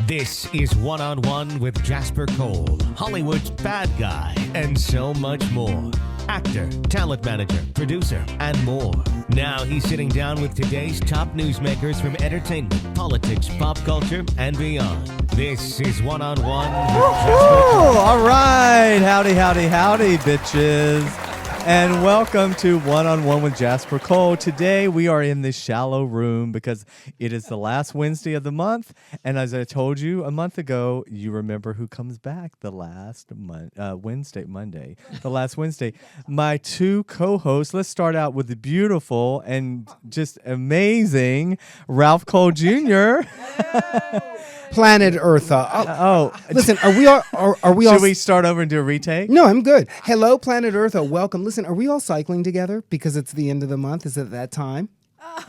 This is One on One with Jasper Cole, Hollywood's bad guy, and so much more. Actor, talent manager, producer, and more. Now he's sitting down with today's top newsmakers from entertainment, politics, pop culture, and beyond. This is One on One with Jasper Cole. All right. Howdy, bitches. And welcome to One on One with Jasper Cole. Today we are in the shallow room because it is the last Wednesday of the month. And as I told you a month ago, you remember who comes back the last Monday. My two co-hosts. Let's start out with the beautiful and just amazing Ralph Cole Jr. Planet Eartha. Listen, are we all? Should we start over and do a retake? No, I'm good. Hello, Planet Eartha. Welcome. Listen, are we all cycling together because it's the end of the month? Is it that time?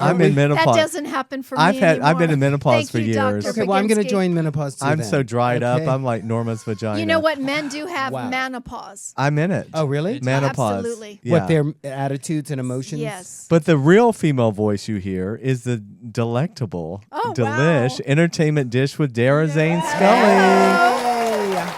I'm in menopause. That doesn't happen for me I've been in menopause for you, years. Dr. Okay, well, I'm going to join menopause too. I'm then. so dried up. I'm like Norma's vagina. You know what? Men do have Wow. menopause. I'm in it. Oh, really? Menopause. Absolutely. Yeah. What, their attitudes and emotions? Yes. But the real female voice you hear is the delectable, delish entertainment dish with Dara, Zane, Scully.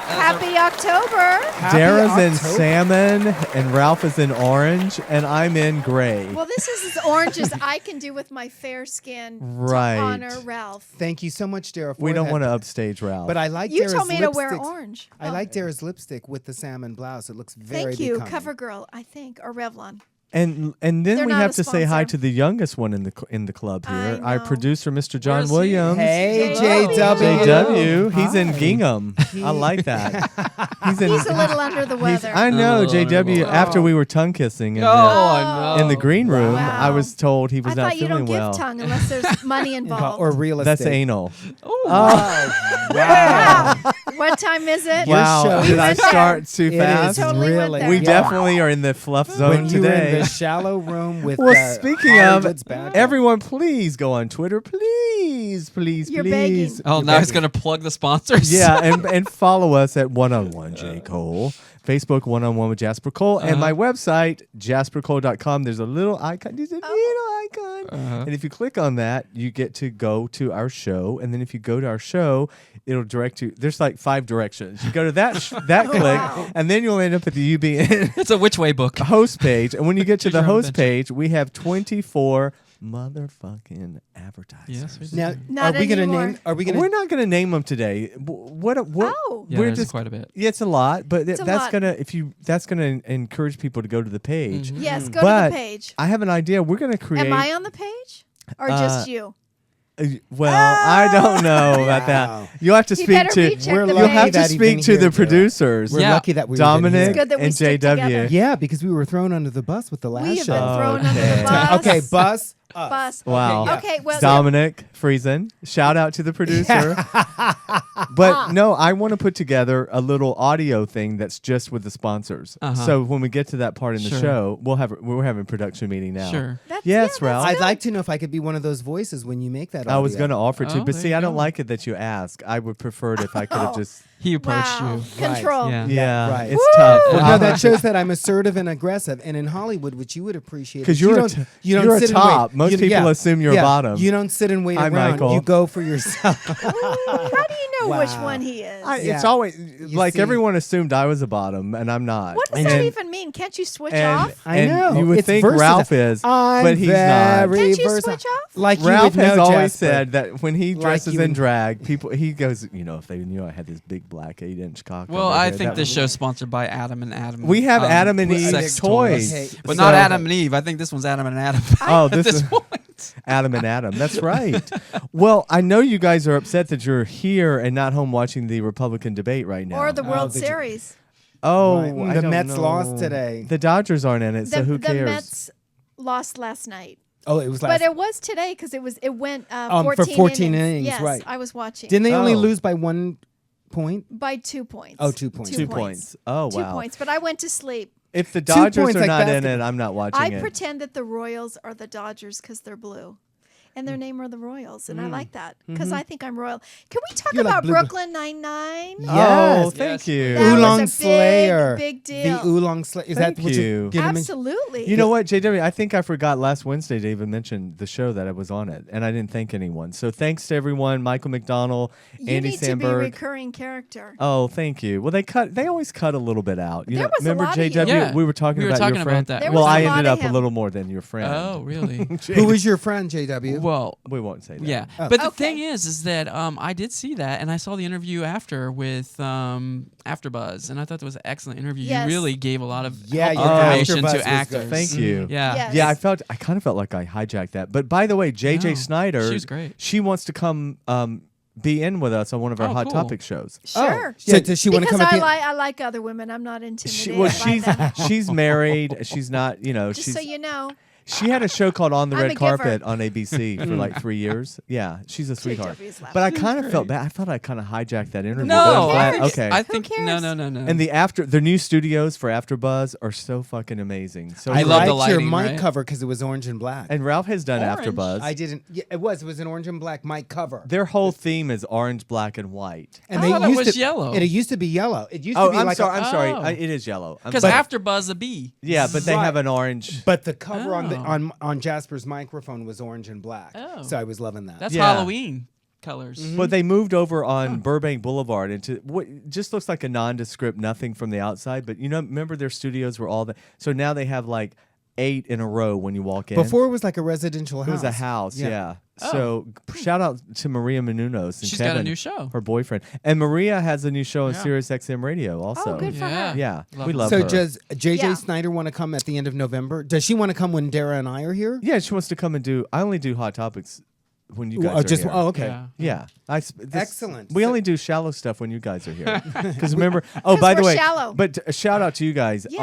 Happy October. Dara's in salmon and Ralph is in orange and I'm in gray. Well, this is as orange as I can do with my fair skin Right. to honor Ralph. Thank you so much, Dara. We don't want to upstage Ralph. But I like You Dara's told me to wear lipsticks. orange. I like Dara's lipstick with the salmon blouse. It looks very Thank you, becoming. CoverGirl, I think, or Revlon. And then They're we not have a to say hi sponsor. to the youngest one in the club here, I our know. producer, Mr. John Where's he? Williams. Hey, JW. JW. JW, he's in Hi. Gingham. I like that. He's He's a little under the weather. I know, Oh, JW. oh. After we were tongue kissing in, I know. in the green room, Wow. I was told he was I not thought you feeling don't well. give tongue unless there's money involved. Or real estate. That's anal. Wow. What time is it? Your Wow, show. did I went there. start too It fast? is Totally went really. there. We Yeah. definitely are in the fluff zone When you were in today. the shallow room with Well, speaking of, Hollywood's bad. everyone, please go on Twitter. Please. You're please. Oh, now he's going to plug the sponsors. Yeah, and follow us at One on One J Cole, Facebook One on One with Jasper Cole, and my website jaspercole.com. There's a little icon. There's a little icon, and if you click on that, you get to go to our show. And then if you go to our show, it'll direct you. There's like 5 directions. You go to that click, Wow. and then you'll end up at the UBN It's a which way book. host page. And when you get to Choose the your own host adventure. page, we have 24 motherfucking advertisers. Yes, we do. Now, Not are we gonna anymore. name? Are we gonna? We're not going to name them today. What? Oh. Yeah, we're there's just quite a bit. Yeah, it's a lot, but It's a that's lot. gonna encourage people to go to the page. Yes, go But to the page. I have an idea. We're gonna create. Am I on the page? Or just you? Well, I don't know about that. Wow. You'll have to You speak better to. recheck We're the lucky You'll have page. to that speak even to here, the Dara. producers. We're Yeah. lucky that we Dominic It's good that we and stick JW. together. Yeah, because we were thrown under the bus with the last We have show. been thrown under Okay. the bus. Okay, bus. Bus. Wow. Okay, yeah. Okay, well, Dominic Friesen. Shout out to the producer. But no, I want to put together a little audio thing that's just with the sponsors. Uh-huh. So when we get to that part in the Sure. show, we're having a production meeting now. Sure. That's, Yes, yeah, Ralph. that's I'd good. like to know if I could be one of those voices when you make that. I was audio. going to offer to, Oh, but there see, you I don't go. like it that you ask. I would prefer it if I could have just. He approached Wow. you. Control. Yeah. Yeah, right. it's tough. Well, no, that shows that I'm assertive and aggressive. And in Hollywood, which you would appreciate, Because is you you're don't you're a sit and top. wait. Most You- people yeah, assume you're yeah. a bottom. You don't sit and wait Hi, around. Michael. You go for yourself. How do you know which Wow. one he is? It's Yeah. always like see- everyone assumed I was a bottom, and I'm not. What does and, that even mean? Can't you switch and, off? I and know. You would It's think versatile. Ralph is, I'm but he's not. very Can't you versatile. switch off? Like Ralph you would has know, always Jasper. said that when he Like dresses you in would- drag, he goes, if they knew I had this big black 8-inch cock. Well, over I here, think that this would- show's sponsored by Adam and Adam. We have Adam and Eve sex toys. Okay. But So- not Adam and Eve. I think this one's Adam and Adam. Oh, At this this is point. Adam and Adam. That's right. Well, I know you guys are upset that you're here and not home watching the Republican debate right now. Or the World did you- Series? oh, Right. I The don't Mets know. lost today. The Dodgers aren't in it, so who The cares? Mets lost last night. Oh, it was last. But it was today because it went 14 for 14 innings, Yes, right. I was watching. Didn't they only Oh. lose by 1 point? By 2 points. Oh, 2 points. 2 points. Oh, 2 wow. points. But I went to sleep. If the Dodgers points are like not in basketball. it, I'm not watching I it. pretend that the Royals are the Dodgers because they're blue. and their name are the Royals, and I like that because I think I'm royal. Can we talk You're like about Blue- Brooklyn Nine-Nine? Oh, Yes. thank Yes. you. That was Oolong a Slayer. big deal. The Oolong Slayer. Is Thank that what you. you're gonna mention? Absolutely. You know what, JW? I think I forgot last Wednesday to even mention the show that I was on it, and I didn't thank anyone. So thanks to everyone, Michael McDonald, you Andy need to be a Samberg. recurring character. Oh, thank you. Well, they always cut a little bit out. You There know, was a remember lot of you. JW? Yeah, We were talking we were about talking your about friend. that. There Well, was a I lot ended of up a him. little more than your friend. Oh, really? Who was your friend, JW? Well, We won't say that. yeah. Oh. But the Okay. thing is that I did see that, and I saw the interview after with AfterBuzz, and I thought that was an excellent interview. Yes. You really gave a lot of Yeah, helpful your information AfterBuzz was to good. actors. Thank you. Yeah. Yes. Yeah, I kind of felt like I hijacked that. But by the way, JJ No, Snyder, she was great. She wants to come be in with us on one of our Oh, Hot cool. Topic shows. Sure. So does she want to Because come at the I like other women. I'm not intimidated Well, by them. she's married. She's not, Just she's so you know. she had a show called On the I'm Red a giver. Carpet on ABC for like 3 years. Yeah, she's a sweetheart. JW's laughing. But I kind of felt bad. I thought I kind of hijacked that interview. No, but I'm glad- cares? okay. I think cares? no. And the new studios for AfterBuzz are so fucking amazing. So I love liked the lighting, your mic right? cover because it was orange and black. and Ralph has done Orange. AfterBuzz. I didn't. Yeah, it was an orange and black mic cover. Their whole theme is orange, black, and white. And I thought it used was to, yellow. And it used to be yellow. It used to Oh, be I'm like sorry. a, I'm sorry. Oh. It is yellow. Because But- AfterBuzz a bee. yeah, but they Right. have an orange. But the cover on the Oh. on Jasper's microphone was orange and black. Oh. So I was loving that. That's Yeah. Halloween colors. But they moved over on Burbank Boulevard into what just looks like a nondescript nothing from the outside. But remember their studios were all the. So now they have like 8 in a row when you walk in. Before it was like a residential house. it was a house, yeah. Oh. So shout out to Maria Menounos and She's got a Kevin, new show. her boyfriend, and Maria has a new show on Yeah. Sirius XM Radio also. Oh, good for Yeah. her. Yeah, Love we it. love So her. does JJ Yeah. Snyder want to come at the end of November? Does she want to come when Dara and I are here? Yeah, she wants to come and do. I only do Hot Topics when you guys Oh, are just here. okay. Yeah. Yeah, Excellent. We So- only do shallow stuff when you guys are here. Because remember, oh, 'Cause by the we're way, shallow. but a shout out to you guys Yes.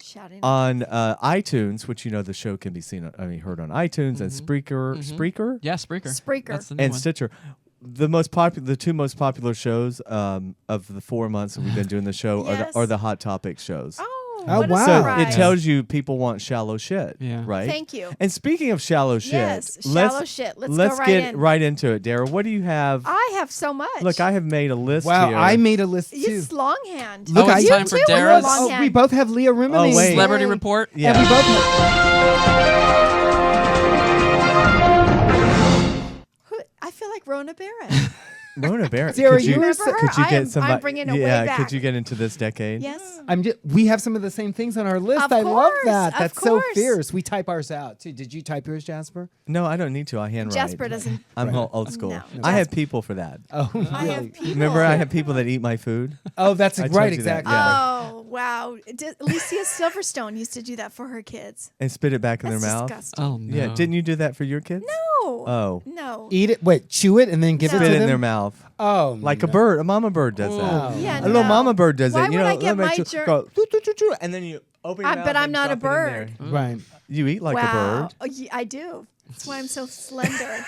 Shouting. on iTunes, which the show can be seen. Heard on iTunes and Spreaker, Yeah, Spreaker. Spreaker. That's the new and one. Stitcher. The two most popular shows of the 4 months that we've been doing the show Yes. are the Hot Topic shows. Oh, what a wow. So surprise. it tells you people want shallow shit, Yeah. right? Thank you. And speaking of shallow shit, Yes, shallow shit. Let's go right get in. right into it, Dara. What do you have? I have so much. Look, I have made a list Wow, here. I made a list too. It's longhand. Look, it's I- time for You too, Dara's longhand. we both have Leah Remini. Oh, wait. Celebrity Yay. report. yeah. And we both have, I feel like Rona Barrett. Rona Barrett. Dara, could you you, remember her? could you I get am- somebody? I'm bringing it way yeah, back. could you get into this decade? Yes. we have some of the same things on our list. Of I love course, that. of That's so course. fierce. We type ours out too. Did you type yours, Jasper? No, I don't need to. I handwrite. Jasper doesn't. I'm old school. No, I have Jasper- people for that. Oh, I really? have people. Remember, I have people that eat my food. Oh, that's I told right. you that, Exactly. yeah. Oh wow! Alicia Silverstone used to do that for her kids. And spit it back in That's their mouth. disgusting. Oh no. Yeah, didn't you do that for your kids? No. Oh. No. Eat it. Wait, chew it and then give No. it to Spit it them. in their mouth. Oh, Like a bird. A mama bird does that. Oh. Yeah, A little no. mama bird does Why it. would I get my go, "Choo, choo, choo, choo," and then you open your mouth But I'm and not a drop it in there. bird. Right. You eat like a Wow. bird. Oh, I do. That's why I'm so slender.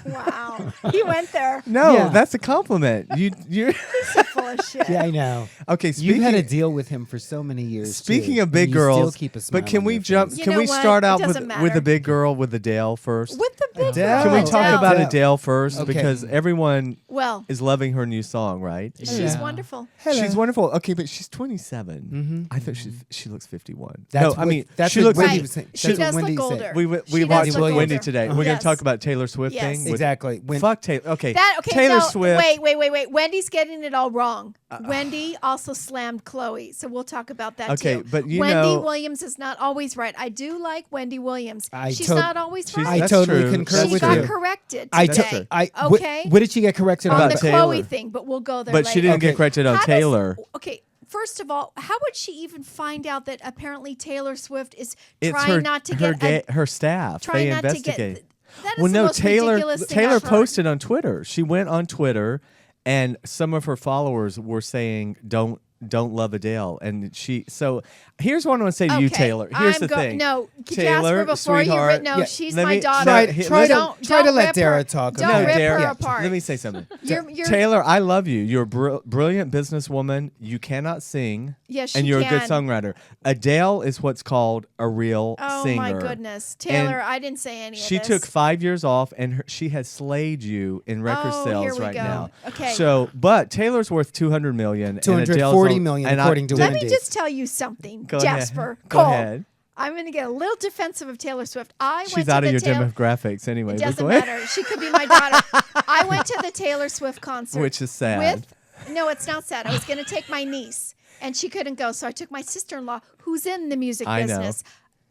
Wow. He went there. No, Yeah. that's a compliment. You're Full of shit. Yeah, I know. okay. You Speaking had to deal with him for so many years. Speaking too, of big and you girls, still keep a smile but can on we your jump? face. You Can know we what? start It out with doesn't the matter. big girl with Adele first? With the big Adele. girl. Can we Oh, talk Adele. about Adele. Adele first Okay. because everyone Well, is loving her new song, right? she's Yeah. wonderful. She's wonderful. Okay, but she's 27. Mhm. I thought she looks 51. That's no, what, I mean that's she what looks. Wendy Right. was saying. She That's what does Wendy look said. older. We She does watched look Wendy older. today. We're going Yes. to talk about Taylor Swift Yes. thing. with- Exactly. When, Fuck Taylor. Okay. Okay, Taylor no, Swift. Wait. Wendy's getting it all wrong. Wendy also slammed Chloe, so we'll talk about that Okay, too. but you Wendy know- Williams is not always right. I do like Wendy Williams. I She's tot- not always She's- I right. That's totally true. concur She with got you. corrected I today. to- I Okay. What did she get corrected on about? the Taylor? Chloe thing, but we'll go there But later. she didn't Okay. get corrected on How does- Taylor. Okay, first of all, how would she even find out that apparently Taylor Swift is It's trying her not to her, get her staff. trying They not investigate. to get. That is Well, the no, most ridiculous thing Taylor I've heard. posted on Twitter. She went on Twitter, and some of her followers were saying, "Don't don't love Adele, and so here's what I want to say to you, Okay, Taylor. Here's the I'm thing. No, Taylor, Jasper, before you sweetheart, no, yeah, she's let my me- daughter. Try to Don't let rip Dara her- talk. Don't No, rip Dara, her apart. let me say something. You're, Taylor, I love you. You're a brilliant businesswoman. You cannot sing. Yes, and she you're a good can. songwriter. Adele is what's called a real Oh singer. my goodness, Taylor! I didn't say any of She this. took 5 years off, and she has slayed you in record Oh, sales here we right go. now. Okay. So, but Taylor's worth $200 million. and Adele's 240 on- million, and according to Let Wendy. me just tell you something, Go Jasper ahead. Go Cole. ahead. I'm going to get a little defensive of Taylor Swift. I She's went to out of the your Taylor. demographics anyway. It but doesn't go ahead. matter. She could be my daughter. I went to the Taylor Swift concert, Which is sad. No, it's not sad. I was going to take my niece, and she couldn't go, so I took my sister-in-law, who's in the music I know. business.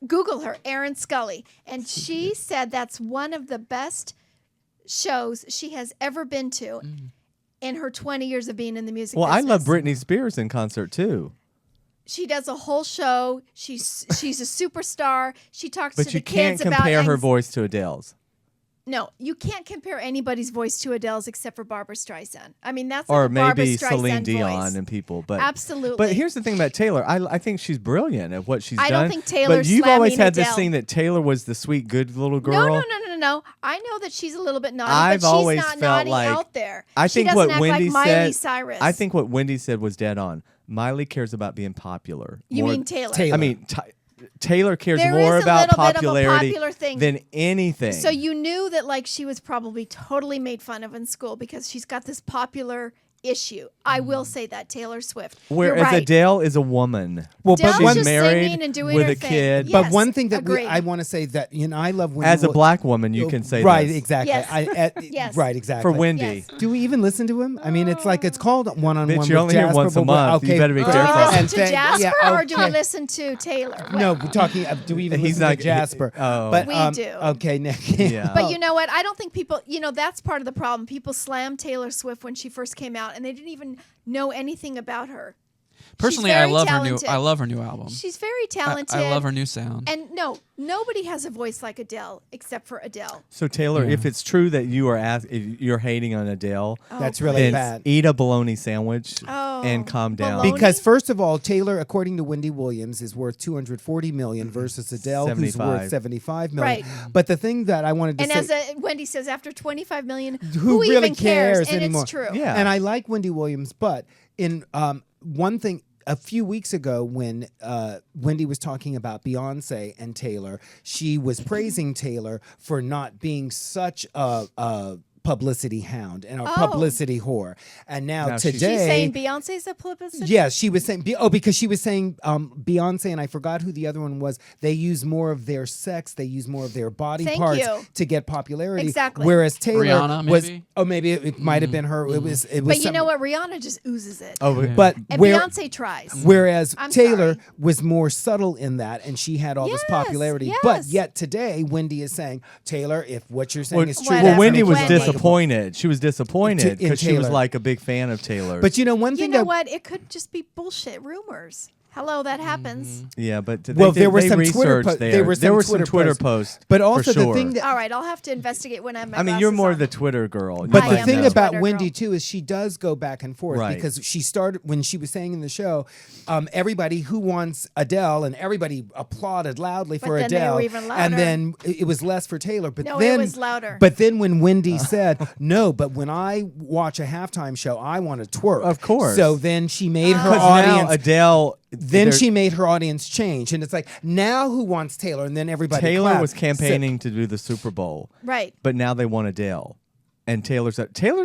Google her, Erin Scully, and she said that's one of the best shows she has ever been to in her 20 years of being in the music Well, I business. love Britney Spears in concert too. She does a whole show. She's a superstar. She talks But to you the can't kids about compare her voice to Adele's. No, you can't compare anybody's voice to Adele's except for Barbara Streisand. I mean, that's Or like a Barbara maybe Streisand Celine Dion voice. and people. But Absolutely. But here's the thing about Taylor. I think she's brilliant at what she's done. I don't think Taylor's But you've always slamming had this Adele. thing that Taylor was the sweet, good little girl. No. I know that she's a little bit naughty, I've but she's always not felt naughty like out there. I She think doesn't what act Wendy like Miley said. Cyrus. I think what Wendy said was dead on. Miley cares about being popular. You more- mean Taylor? Taylor. I mean, Taylor cares There more is a about little bit of a popularity popular thing. than anything. So you knew that like she was probably totally made fun of in school because she's got this popular issue. I will say that Taylor Swift. Whereas You're right. Adele is a woman. Well, Adele's but one, just married singing and doing with her a thing. kid. Yes, but one thing that agreed. I want to say that I love Wendy. As a black woman, you can say right, this. exactly. Yes. Yes. Right, exactly. For Wendy. Yes. Do we even listen to him? I mean, it's like it's called one-on-one. Bitch, with you're only here Jasper, once a but we're- month. You Okay, better be good. Do we careful. listen And to thank- Jasper yeah, or do we okay. listen to Taylor? No, we're talking. Do we even He's listen not- to Jasper? oh. But, We do. Okay, Nick. Yeah. But you know what? I don't think people, that's part of the problem. People slammed Taylor Swift when she first came out and they didn't even know anything about her. Personally, She's I very love talented. I love her new album. She's very talented. I love her new sound. And no, nobody has a voice like Adele except for Adele. So Taylor, Yeah. if it's true that if you're hating on Adele, That's Oh, really then bad. eat a bologna sandwich Oh, and calm down. bologna? Because first of all, Taylor, according to Wendy Williams, is worth 240 million versus Adele, who's 75. worth 75 million. Right. But the thing that I wanted to And say, as Wendy says, after 25 million, who really even cares? And anymore? it's true. Yeah. And I like Wendy Williams, but in one thing. A few weeks ago, when Wendy was talking about Beyonce and Taylor, she was praising Taylor for not being such a publicity hound and a Oh. publicity whore. And now, Now she's- today, She's saying Beyonce's a publicity. yeah, she was saying, because she was saying Beyonce, and I forgot who the other one was. They use more of their sex, they use more of their body Thank parts you. to get popularity. Exactly. Whereas Taylor Rihanna, was, maybe? maybe it might have been her. It was. But you some- know what? Rihanna just oozes it. Oh, Yeah. But And where, Beyonce tries. Whereas I'm Taylor sorry. was more subtle in that, and she had all this Yes, popularity. But yes. yet today, Wendy is saying, Taylor, if what you're saying Well, is true, Whatever. well, Wendy was Wendy. disappointed. She was disappointed In because she was Taylor. like a big fan of Taylor. But you know, one You thing know that what? It could just be bullshit rumors. Hello, that happens. yeah, but Well, there were they some Twitter researched there there. were There some were some Twitter Twitter posts. posts. But also for sure. the thing that All right, I'll have to investigate when I have my I mean, you're glasses more on. the Twitter girl. But I the am thing the about Twitter Wendy girl. too is she does go back and forth Right. because she started when she was saying in the show, everybody who wants Adele and everybody applauded loudly But for then they Adele, were even louder. and then it was less for Taylor. But No, it then was louder. But then when Wendy said no, but when I watch a halftime show, I want to twerk. Of course. So then she made her Because audience. now Adele. then there- she made her audience change, and it's like now who wants Taylor, and then everybody. Taylor clapped. was campaigning to do the Super Bowl, Right. but now they want Adele, and Taylor's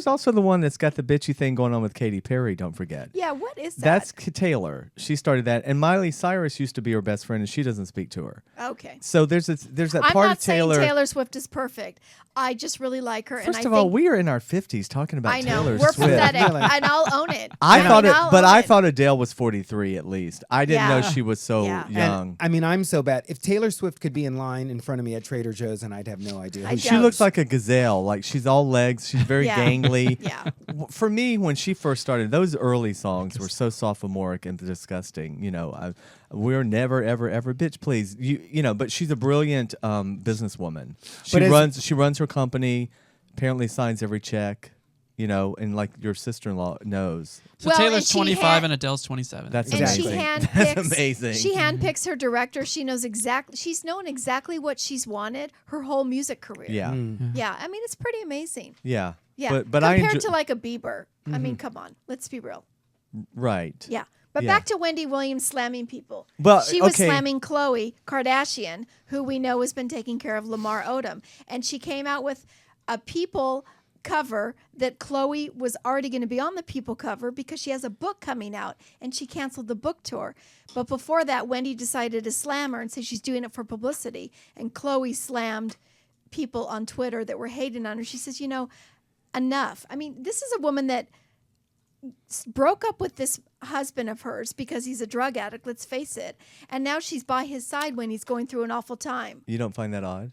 also the one that's got the bitchy thing going on with Katy Perry. Don't forget. Yeah, what is that? That's Taylor. She started that, and Miley Cyrus used to be her best friend, and she doesn't speak to her. okay. So there's that I'm part not of Taylor. saying Taylor Swift is perfect. I just really like her. and First I of all, think, we are in our 50s talking about I know Taylor we're Swift. pathetic, Really? and I'll own it. I mean, thought it, I'll but own I it. thought Adele was 43 at least. I didn't know Yeah. she was so Yeah. And, young. I mean, I'm so bad. If Taylor Swift could be in line in front of me at Trader Joe's, and I'd have no idea. I who She don't. looks like a gazelle. Like she's all legs. She's very Yeah. gangly. Yeah. For me, when she first started, those early songs were so sophomoric and disgusting. We're never, ever, ever, bitch, please. But she's a brilliant businesswoman. But She runs her company. Apparently signs every check. you know, and like your sister-in-law knows. So Well, Taylor's and she 25 and Adele's 27. That's And amazing. she handpicks. That's amazing. She handpicks her director. She knows exactly. She's known exactly what she's wanted her whole music career. Yeah. Yeah. I mean, it's pretty amazing. Yeah. Yeah. But I compared enjoy, to like a Bieber. I mean, come on. Let's be real. right. Yeah. But Yeah. back to Wendy Williams slamming people. Well, she was okay. slamming Khloe Kardashian, who we know has been taking care of Lamar Odom. And she came out with a People cover that Khloe was already going to be on the People cover because she has a book coming out, and she canceled the book tour. But before that, Wendy decided to slam her and say she's doing it for publicity. And Khloe slammed people on Twitter that were hating on her. She says, you know, enough. I mean, this is a woman that broke up with this husband of hers because he's a drug addict, let's face it. And now she's by his side when he's going through an awful time. You don't find that odd?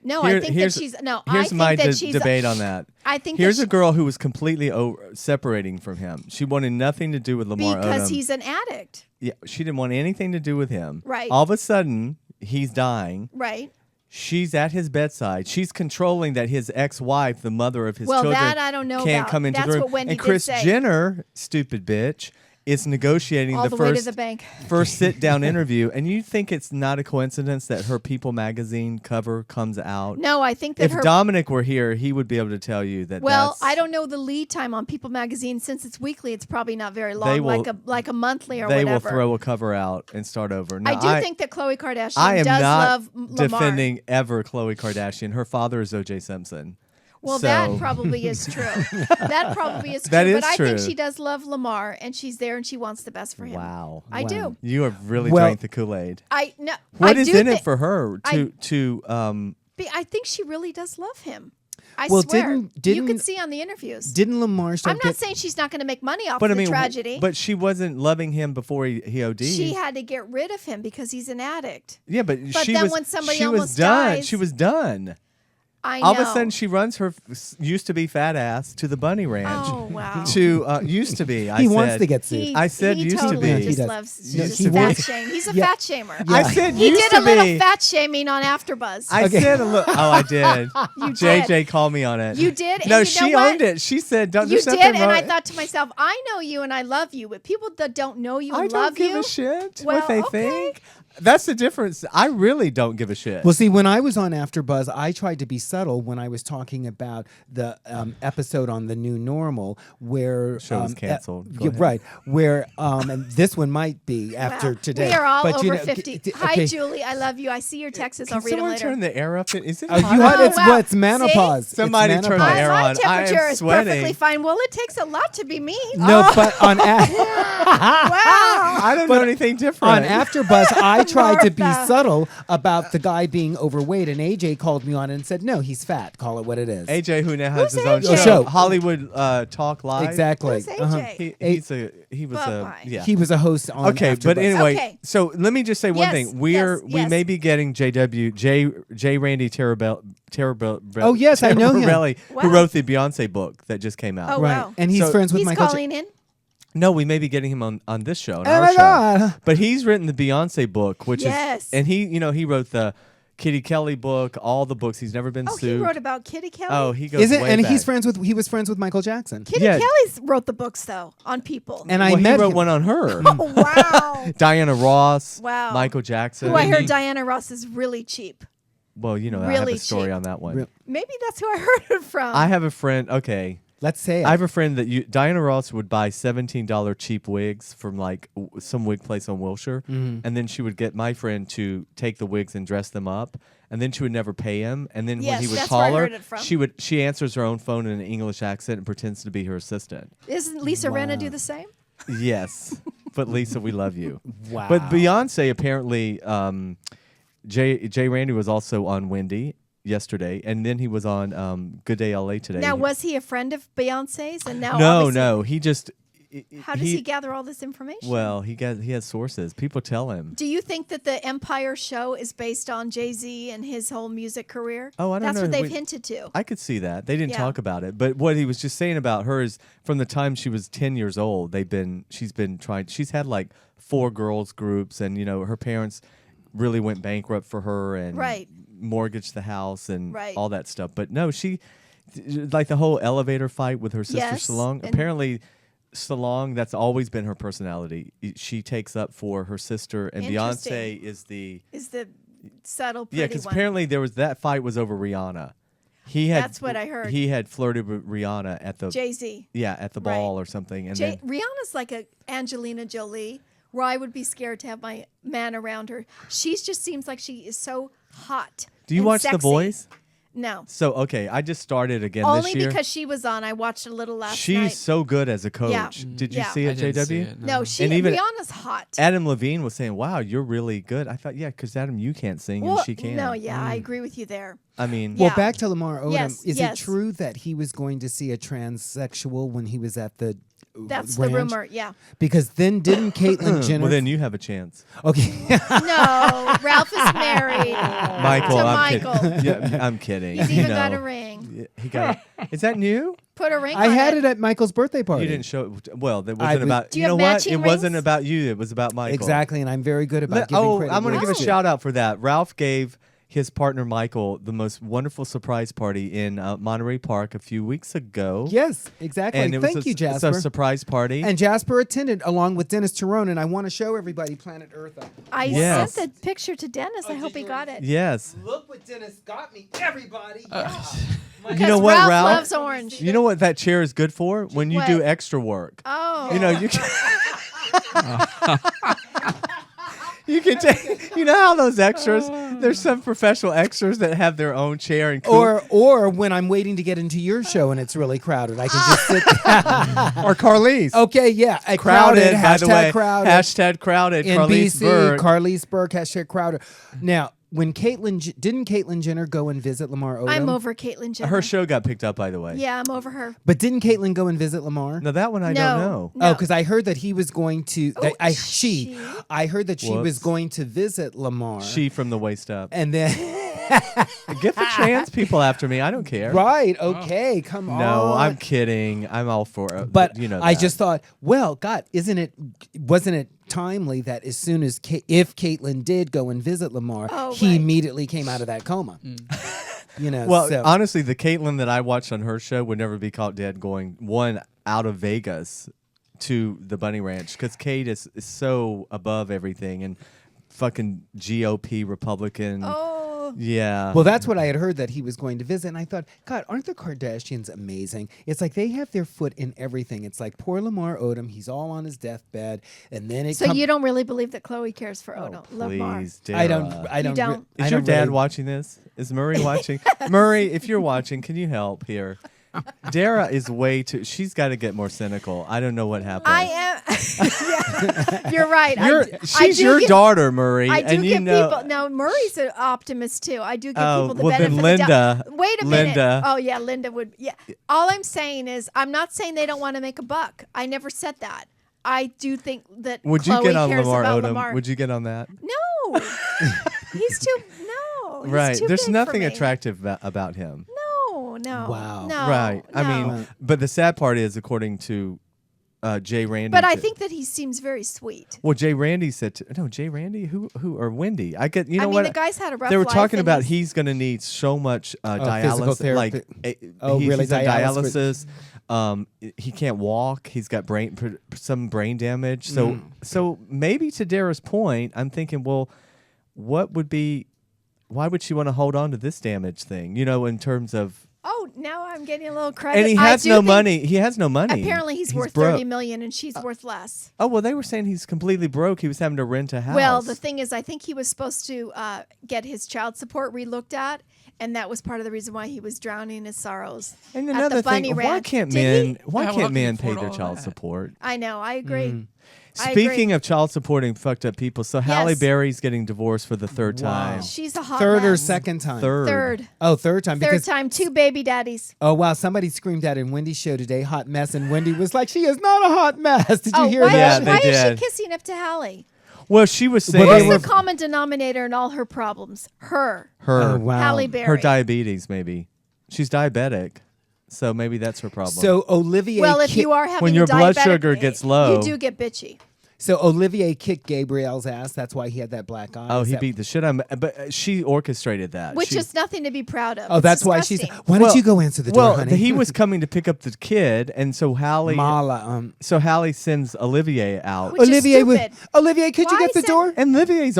No, Here- I think that here's- she's no. I Here's think my that she's debate on that. I think Here's that a girl who was completely separating from him. She wanted nothing to do with Lamar because Odom. he's an addict, Yeah, she didn't want anything to do with him. Right. All of a sudden, he's dying. right? She's at his bedside. She's controlling that his ex-wife, the mother of his Well, children, that I don't know can't about. come into That's the room. what Wendy and did Kris say. Jenner, stupid bitch, is negotiating All the the way to first the bank. first sit-down interview. And you think it's not a coincidence that her People magazine cover comes out? No, I think that If her. Dominic were here, he would be able to tell you that. Well, that's, I don't know the lead time on People magazine since it's weekly. It's probably not very long, They will- like a monthly or they will whatever. throw a cover out and start over. Now, I do think that Khloe Kardashian I am does not love Lamar. defending ever Khloe Kardashian. Her father is O.J. Simpson. Well, So- that probably is true. That probably is true. That is but I think true. she does love Lamar, and she's there, and she wants the best for him. Wow. I do. You have really Well- drank the Kool-Aid. I no. What I is do in it thi- for her I- to I think she really does love him. I Well, swear. you didn't- can see on the interviews. Didn't Lamar start I'm not saying she's not going to make money off but I the mean tragedy. but she wasn't loving him before he OD'd. she had to get rid of him because he's an addict. Yeah, but she then was when somebody she was almost done. dies- She was done. I know. All of a sudden, she runs her used to be fat ass to the Bunny Ranch. Oh wow. To used to be. I he said, wants to get sued. I said he used to totally be. Just He does. loves No, just he fat wants- shame. He's a Yeah. fat shamer. I said He used did to a little be. fat shaming on AfterBuzz. I Okay. said a little. Oh, I did. You JJ did. called me on it. You did, and No, you know she what? owned it. She said, "Don't." You there's did, nothing and I wrong- thought to myself, I know you and I love you, but people that don't know you and I don't love give you, a shit Well, what they okay. think. That's the difference. I really don't give a shit. Well, see, when I was on AfterBuzz, I tried to be subtle when I was talking about the episode on the new normal, where Show was canceled. Go yeah, ahead. right? Where and this one might be after Wow. today. We are all but, over you know, 50. okay. Hi, Julie. I love you. I see your texts. Can I'll read them someone later. turn the air up? Is it You hot? had, Oh, it's wow. It's menopause. It's Somebody turn the menopause. air My on. I am temperature is sweating. perfectly fine. Well, it takes a lot to be mean. No, but on Wow. I don't know anything different. on AfterBuzz, I tried to be Martha. subtle about the guy being overweight, and AJ called me on it and said, "No, he's fat. Call it what it is." AJ, who now has Who's his own AJ? show, Show. Hollywood Talk Live. Exactly. Who's AJ? He was But a why? yeah. He was a host on. Okay, AfterBuzz. but anyway, Okay. so let me just say one Yes, thing. We yes. may be getting J. Randy Terabelli. Oh, yes, I know him. Wow. Who wrote the Beyonce book that just came out. Oh, right, wow. and he's So friends with He's Michael. calling in. No, we may be getting him on this show, on Oh our my show. God. But he's written the Beyonce book, which Yes. is, and he wrote the Kitty Kelly book, all the books. He's never been Oh, he sued. wrote about Kitty Kelly. Oh, he goes Is it? way And back. he was friends with Michael Jackson. Kitty Yeah. Kelly's wrote the books though on people. And Well, I he met wrote him. one on her. Oh wow. Diana Ross. Wow. Michael Jackson. Who I heard Mhm. Diana Ross is really cheap. Well, I have really a story cheap. on that one. Real- Maybe that's who I heard it from. I have a friend. Okay. Let's say it. I have a friend that Diana Ross would buy $17 cheap wigs from like some wig place on Wilshire, Mm-hmm. and then she would get my friend to take the wigs and dress them up, and then she would never pay him. And then when Yes, he would that's where I call her, heard it from. she answers her own phone in an English accent and pretends to be her assistant. Isn't Lisa Rinna Wow. do the same? Yes, but Lisa, we love you. Wow. But Beyonce apparently, Jay Randy was also on Wendy yesterday, and then he was on Good Day LA today. Now, was he a friend of Beyonce's? And now, no, obviously- no, he just. How does he gather all this information? Well, he has sources. People tell him. Do you think that the Empire show is based on Jay-Z and his whole music career? Oh, I don't That's know. what they've We- hinted to. I could see that. They didn't Yeah. talk about it, but what he was just saying about her is from the time she was 10 years old, she's had like 4 girls groups, and her parents really went bankrupt for her and Right. mortgaged the house and Right. all that stuff. But no, she like the whole elevator fight with her sister Yes, Salong. and- Apparently, Salong, that's always been her personality. She takes up for her sister, and Interesting. Beyonce is the subtle pretty yeah. Because one. apparently that fight was over Rihanna. He had That's what I heard. He had flirted with Rihanna at the Jay-Z. at the Right. ball or something, and then Rihanna's like a Angelina Jolie, where I would be scared to have my man around her. She just seems like she is so hot. do you and watch sexy. The Boys? No. So okay, I just started again Only this year. because she was on. I watched a little last She's night. so good as a coach. Yeah. Did you Yeah. see I it, didn't see JW? it, No, And even Rihanna's hot. Adam Levine was saying, "Wow, you're really good." I thought, yeah, because Adam, you can't sing and she can. No, yeah, I agree with you there. I mean, Yeah. Well, back to Lamar Odom. Yes, Is yes. it true that he was going to see a transsexual when he was at the That's ranch? the rumor. Yeah. Because then didn't Caitlyn Jenner? well, then you have a chance, okay. No, Ralph is married Michael. to I'm Michael. kidding. Yeah, I'm kidding. He's You even got know. a ring. Yeah, he got. Is that new? Put a ring I on had it at Michael's birthday party. You didn't show. Well, that I wasn't was- about. Do You you know have what? matching It wasn't rings? about you. It was about Michael. Exactly, and I'm very good about giving credit. I'm where going to give a it's due. shout out for that. Ralph gave his partner Michael the most wonderful surprise party in Monterey Park a few weeks ago. Yes, exactly. and it Thank was you, it's Jasper. a surprise party. And Jasper attended along with Dennis Tyrone, and I want to show everybody Planet Earth. I Yes. sent the picture to Dennis. I hope he got it. yes. Look what Dennis got me, everybody. You know what, Ralph Ralph? loves orange. You know what that chair is good for? When you do What? extra work. Oh. You know, you can. You can take. You know how those extras? There's some professional extras that have their own chair and Or when I'm waiting to get into your show and it's really crowded, I can just sit. or Carlise. Okay, yeah, Crowded, by the way. crowded. Hashtag crowded. Carlise NBC, Berg. Carlise Berg, hashtag crowded. Now, when didn't Caitlyn Jenner go and visit Lamar Odom? I'm over Caitlyn Jenner. Her show got picked up, by the way. Yeah, I'm over her. But didn't Caitlyn go and visit Lamar? No, that one I No. don't know. Oh, because I heard that he was going to. Oh, I heard that she was Whoops. going to visit Lamar. She from the waist up. and then Get the trans people after me. I don't care. right, okay, come on. No, I'm kidding. I'm all for it. But you know, I that. just thought, well, God, wasn't it timely that as soon as if Caitlyn did go and visit Lamar, Oh, he right. immediately came out of that coma. You know, Well, so. honestly, the Caitlyn that I watched on her show would never be caught dead going out of Vegas to the Bunny Ranch because Kate is so above everything and fucking GOP Republican. Oh. Yeah. Well, that's what I had heard that he was going to visit, and I thought, God, aren't the Kardashians amazing? It's like they have their foot in everything. It's like poor Lamar Odom; he's all on his deathbed, and then it. So you don't really believe that Chloe cares for Odom? Lamar. Please, I Dara. don't. I don't. don't? I Is your don't dad really- watching this? Is Murray watching? Murray, if you're watching, can you help here? Dara is way too. She's got to get more cynical. I don't know what happened. I am. Yeah, you're right. She's your daughter, Murray, I do and you give know. people. No, Murray's an optimist too. I do give Oh, people the well, benefit then of the doubt. Linda- Wait a minute. Linda. Oh yeah, Linda would. Yeah. All I'm saying is, I'm not saying they don't want to make a buck. I never said that. I do think that. Would Chloe you get on cares Lamar about Odom? Lamar. Would you get on that? No. He's too. No. He's Right. too There's big for nothing me. attractive about him. No. Wow. No. Right. I no. mean, but the sad part is, according to Jay Randy. But I think that he seems very sweet. Well, Jay Randy said, Jay Randy, who, or Wendy? I get, you know I mean, what? the guy's had a rough They were life talking and about he's- he's going to need so much physical dialysis. Like, therapy. Oh, really? He's on Dialysis dialysis. He can't walk. He's got some brain damage. So maybe to Dara's point, I'm thinking, well, why would she want to hold on to this damage thing? You know, in terms of. Oh, now I'm getting a little credit. And he I has do no think- money. He has no money. Apparently, he's worth broke. 30 million, and she's worth less. Oh well, they were saying he's completely broke. He was having to rent a house. Well, the thing is, I think he was supposed to get his child support relooked at, and that was part of the reason why he was drowning in his sorrows. and at another the thing, Bunny why Ranch. can't Did men? he? Why Yeah, how can't can you men pay afford their all child that? support? I know. I agree. I Speaking agree. of child supporting fucked up people, so Halle Yes. Berry's getting divorced for the third time. She's a hot third or mess. second time. Third. Oh, third time. Third Because time, 2 baby daddies. oh wow, somebody screamed out in Wendy's show today, "Hot mess," and Wendy was like, "She is not a hot mess." Did you hear why, Yeah, that? they why is did. she kissing up to Hallie? Well, she was Well, saying they What's were- the common denominator in all her problems? Her. her Oh, wow. Halle Berry. her diabetes. Maybe she's diabetic, so maybe that's her problem. So Olivia. Well, if you are having When a your blood diabetic- sugar gets low. you do get bitchy. So Olivier kicked Gabrielle's ass. That's why he had that black eye. Oh, Is he that- beat the shit out of him. But she orchestrated that. Which She- is nothing to be proud of. Oh, It's that's why she's. disgusting. Why don't you go answer the door, well, honey? he was coming to pick up the kid, and so Hallie. Mala. So Hallie sends Olivier out. Which is Olivier, stupid. Olivier, could you Why get the send- door? And Olivier's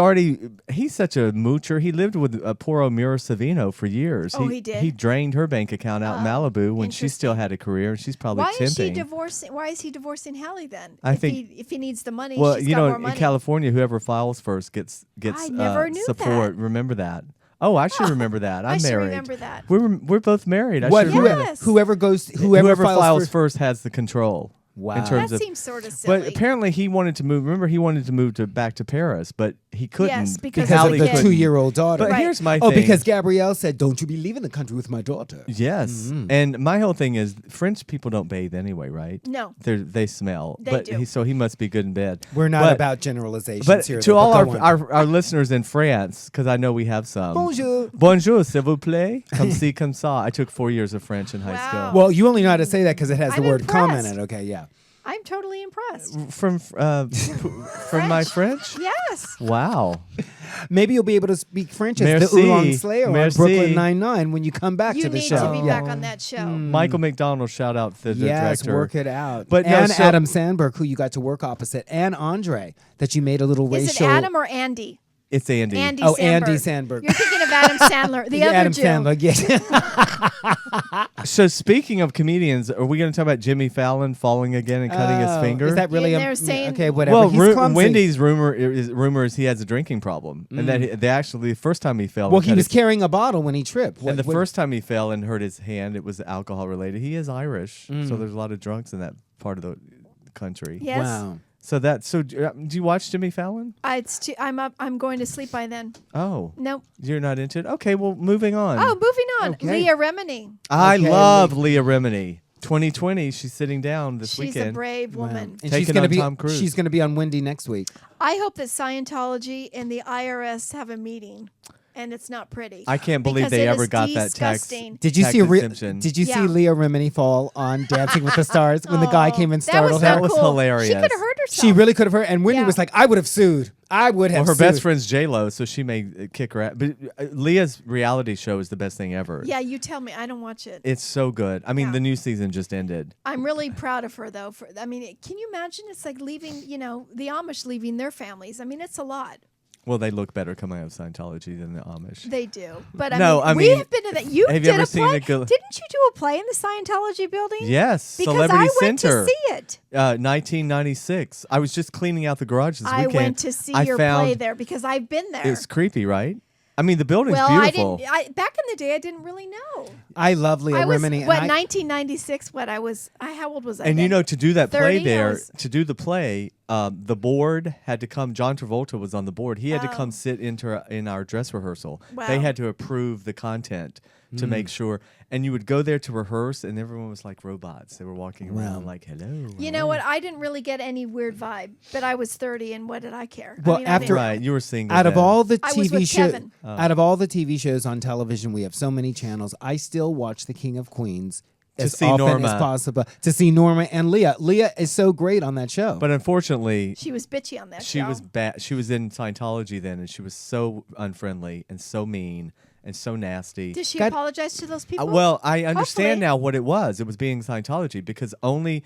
he's such a moocher. He lived with poor O'Meara Savino for years. Oh, he did? He drained her bank account out in Malibu when she still interesting. had a career, and she's probably Why is she temping. divorcing? Why is he divorcing Hallie then? I if think- if he needs the money, Well, she's you got know, more in money. California, whoever files first gets I never knew support. that. Remember that? Oh, I should remember that. I'm I should married. remember that. We're both married. I What? should remember. Yes. Whoever goes, Whoever whoever files first. first has the control. Wow. In terms That of, seems sort of silly. but apparently he wanted to move. Remember, he wanted to move back to Paris, but he couldn't Yes, because Because of of the the kid. 2-year-old daughter. But Right. here's my Oh, thing. because Gabrielle said, "Don't you be leaving the country with my daughter." Yes, and my whole thing is French people don't bathe anyway, right? No. They smell. They but do. So he must be good in bed. We're not But- about generalizations But here. to though, all but go on. our listeners in France, because I know we have some. Bonjour. Bonjour, s'il vous plaît. Comme ci, comme ça. I took 4 years of French in high Wow. school. Well, you only know how to say that because it has the I'm word "come" in impressed. it. Okay, yeah. I'm totally impressed. From my French? Yes. Wow. Maybe you'll be able to speak French as Merci. the Oolong Slayer on Merci. Brooklyn Nine-Nine when you come back You to the need show. to be back on that show. Michael McDonald, shout out to the Yes, director. work it out. But no, and so- Adam Sandberg, who you got to work opposite, and Andre, that you made a little Is racial. it Adam or Andy? It's Andy. Andy Oh, Sandberg. Andy Sandberg. You're thinking of Adam Sandler, the other Adam Jew. Sandberg, yeah. So speaking of comedians, are we going to talk about Jimmy Fallon falling again and cutting his Oh, finger? Is that really Yeah, a they're saying- okay? Whatever. Well, He's clumsy. Wendy's rumor is he has a drinking problem, and that they actually the first time he fell. Well, and he cut was his- carrying a bottle when he tripped. And the first time he fell and hurt his hand, it was alcohol related. He is Irish, Mm. so there's a lot of drunks in that part of the country. Yes. So do you watch Jimmy Fallon? I'm up. I'm going to sleep by then. Oh, Nope. you're not into it. Okay, well, moving on. Oh, moving on. Okay. Leah Remini. I Okay, love Leah Remini. 2020, she's sitting down this She's weekend. a brave woman. And Taking she's gonna on be Tom Cruise. She's going to be on Wendy next week. I hope that Scientology and the IRS have a meeting, and it's not pretty. I can't believe Because they it ever is got that tax. disgusting. Did you Tax see? exemption. Did you see Yeah. Leah Remini fall on Dancing with the Stars when the guy Oh, came and that startled was her? That so was cool. hilarious. She could have hurt herself. She really could have hurt. And Wendy Yeah. was like, "I would have sued. I would have." Well, her sued. best friend's J Lo, so she may kick her ass. But Leah's reality show is the best thing ever. Yeah, you tell me. I don't watch it. It's so good. I mean, Yeah. the new season just ended. I'm really proud of her, though. I mean, can you imagine? It's like leaving, the Amish leaving their families. I mean, it's a lot. Well, they look better coming out of Scientology than the Amish. They do. But No, I we mean, have been to that. You have you did ever a seen play. a go- Didn't you do a play in the Scientology building? Yes, Because Celebrity I went Center. to see it. 1996. I was just cleaning out the garage this I weekend. went to see I your found play there because I've been there. It's creepy, right? I mean, the building's well, beautiful. I didn't. Back in the day, I didn't really know. I love Leah I was Remini. what and I, 1996. How old was I? And then? to do that play 30, I there, was- to do the play, the board had to come. John Travolta was on the board. He had to Oh. come sit in our dress rehearsal. Wow. They had to approve the content to make sure. And you would go there to rehearse, and everyone was like robots. They were walking around like, "Hello." You know what? I didn't really get any weird vibe, but I was 30, and what did I care? Well, I mean, I after- didn't- Right, you were single. out of then. all the I was TV with shows, Kevin. out of all the TV shows on television, we have so many channels. I still watch The King of Queens as see often Norma. as possible to see Norma and Leah. Leah is so great on that show. But unfortunately, she was bitchy on that she show. was bad. She was in Scientology then, and she was so unfriendly and so mean and so nasty. Did she God- apologize to those people? Well, I understand Hopefully. now what it was. It was being Scientology because only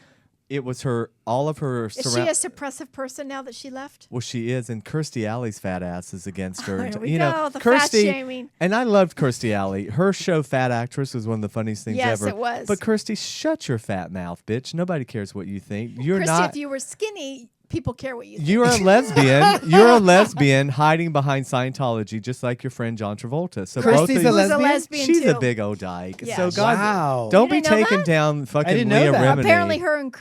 it was all of her Is she a suppressive person now that she left? Well, she is, and Kirstie Alley's fat ass is against her. There we you go, know, the fat Kirstie, shaming. and I loved Kirstie Alley. Her show, Fat Actress, was one of the funniest things Yes, ever. it was. But Kirstie, shut your fat mouth, bitch. Nobody cares what you think. You're Christy, not. if you were skinny, people care what you think. You're a lesbian. You're a lesbian hiding behind Scientology, just like your friend John Travolta. So both Kirstie's of a you- Who's a lesbian? lesbian She's too. a big old dyke. Yeah. So God, Wow. don't You be didn't know taking that? down fucking didn't know Leah that. Remini. Apparently, her and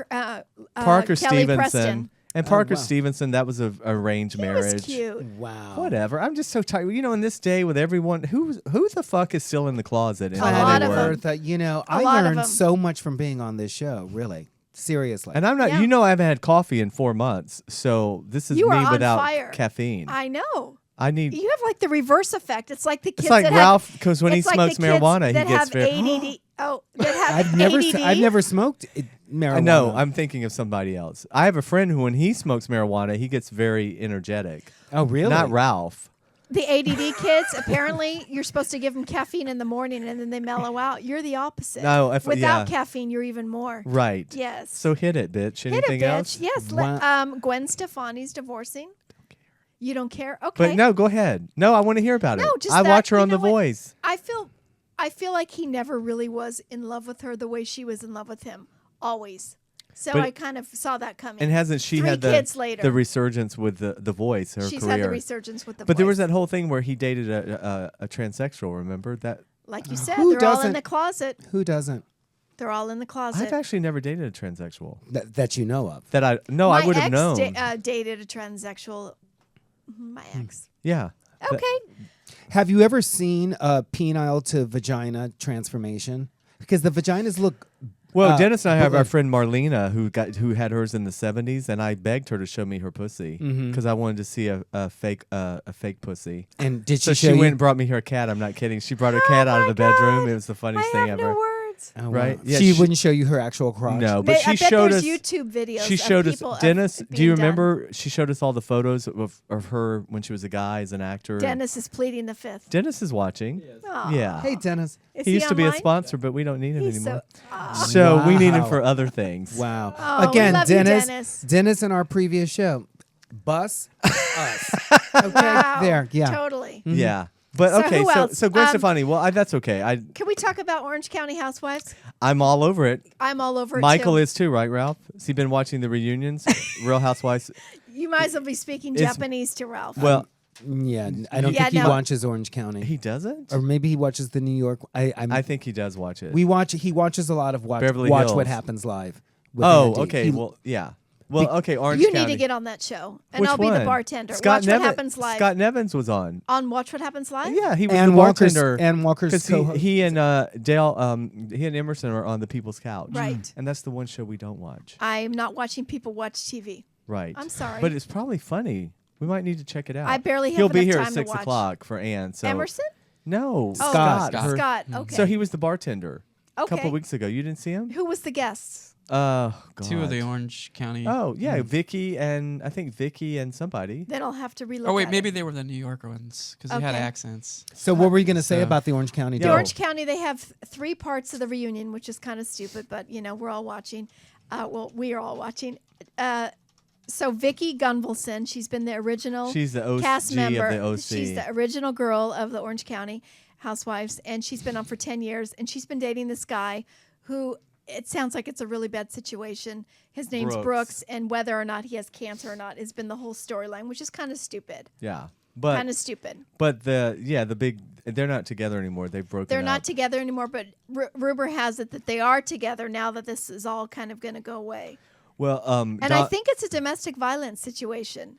Parker Kelly Stevenson. Preston. And Parker wow. Stevenson, that was a arranged He marriage. was cute. wow. Whatever. I'm just so tired. You know, in this day with everyone, who the fuck is still in the closet? In A lot of Hollywood? them. I lot of learned them. so much from being on this show. Really, seriously. And I'm not. Yeah. You know, I haven't had coffee in 4 months, so this is You me are on without fire. caffeine. I know. I need. You have like the reverse effect. It's like the kids It's like that Ralph, because when he it's like smokes the kids marijuana, he that gets have very. Oh, that have I've ADD? never smoked marijuana. No, I'm thinking of somebody else. I have a friend who, when he smokes marijuana, he gets very energetic. Oh, really? Not Ralph. The ADD kids, apparently, you're supposed to give them caffeine in the morning and then they mellow out. You're the opposite. No, Without caffeine, you're even more. Right. Yes. So hit it, bitch. Hit Anything it, bitch. else? Yes. Wow. Gwen Stefani's divorcing. You don't care? Okay. But no, go ahead. No, I want to hear about No, it. just I that, watch her you on The know what? Voice. I feel like he never really was in love with her the way she was in love with him. Always. So But- I kind of saw that coming. And hasn't she 3 had kids later. the resurgence with the Voice, her She's career? had the resurgence with the But there was voice. that whole thing where he dated a transsexual, remember? That Like you said, Who they're all in doesn't? the closet. Who doesn't? They're all in the closet. I've actually never dated a transsexual. That you know of. That I My would have ex known. dated a transsexual. My ex. Yeah. That- Okay. Have you ever seen a penile to vagina transformation? Because the vaginas look. Well, Dennis and I have but our like- friend Marlena who had hers in the 70s, and I begged her to show me her pussy because I wanted to see a fake pussy. And did she So show she you? went and brought me her cat. I'm not kidding. She brought her cat out of the bedroom. It was the funniest I thing have ever. no words. Oh, wow. Right? Yeah, she she- wouldn't show you her actual crotch. No, but I she bet showed there's us. YouTube videos. She of showed us. people of Dennis, it do you being done. remember? She showed us all the photos of her when she was a guy as an actor. Dennis is pleading the fifth. Dennis is watching. Aw. Yeah. Hey, Dennis. Is he used to be a online? sponsor, but we don't need him He's anymore. so. So we need him Wow. for other things. Wow. Oh, we Again, love you, Dennis. Dennis. Dennis in our previous show. Bus us. Okay. Wow. There. Yeah. Totally. Yeah. But So okay, who else? so Gwen Stefani, well, that's okay. Can we talk about Orange County Housewives? I'm all over it. I'm all over it. Michael too. is too, right, Ralph? Has he been watching the reunions? Real Housewives. You might as well be speaking It's- Japanese to Ralph. Well, Yeah. I don't Yeah, think he no. watches Orange County. he doesn't. Or maybe he watches the New York. I think he does watch it. He watches a lot of Beverly Watch Hills. What Happens Live. with Oh, Andy. okay. He- Well, yeah. Well, okay. Orange you County. need to get on that show, and Which I'll be the one? bartender. Scott Watch Nevin- what happens live Scott Nevins was on. on Watch What Happens Live. Yeah, he was Ann the Walker's bartender. Ann Walker's Because co-host. he and Dale, he and Emerson are on the People's Couch. Right. And that's the one show we don't watch. I'm not watching people watch TV. Right. I'm sorry. But it's probably funny. We might need to check it out. I barely have He'll be enough here time at to 6 watch. o'clock for Ann. So Emerson? No, Oh, Scott. Scott. her- Scott. Okay. So he was the bartender a couple Okay. weeks ago. You didn't see him? Who was the guests? God. 2 of the Orange County. Oh yeah, Vicky and I think Vicky and somebody. Then I'll have to relook. Oh wait, at maybe it. they were the New York ones because they had Okay. accents. So what were you going to say So- about the Orange County The Yo. deal? Orange County, they have 3 parts of the reunion, which is kind of stupid, but we're all watching. We are all watching. So Vicky Gunvalson, she's been the original She's the OG cast of member. the OC. She's the original girl of the Orange County Housewives, and she's been on for 10 years, and she's been dating this guy who it sounds like it's a really bad situation. His name's Brooks, and whether or not he has cancer or not has been the whole storyline, which is kind of stupid. Yeah, but Kind of stupid. but the big they're not together anymore. They've broken. They're up. not together anymore, but rumor has it that they are together now that this is all kind of going to go away. Well, And I think it's a domestic violence situation.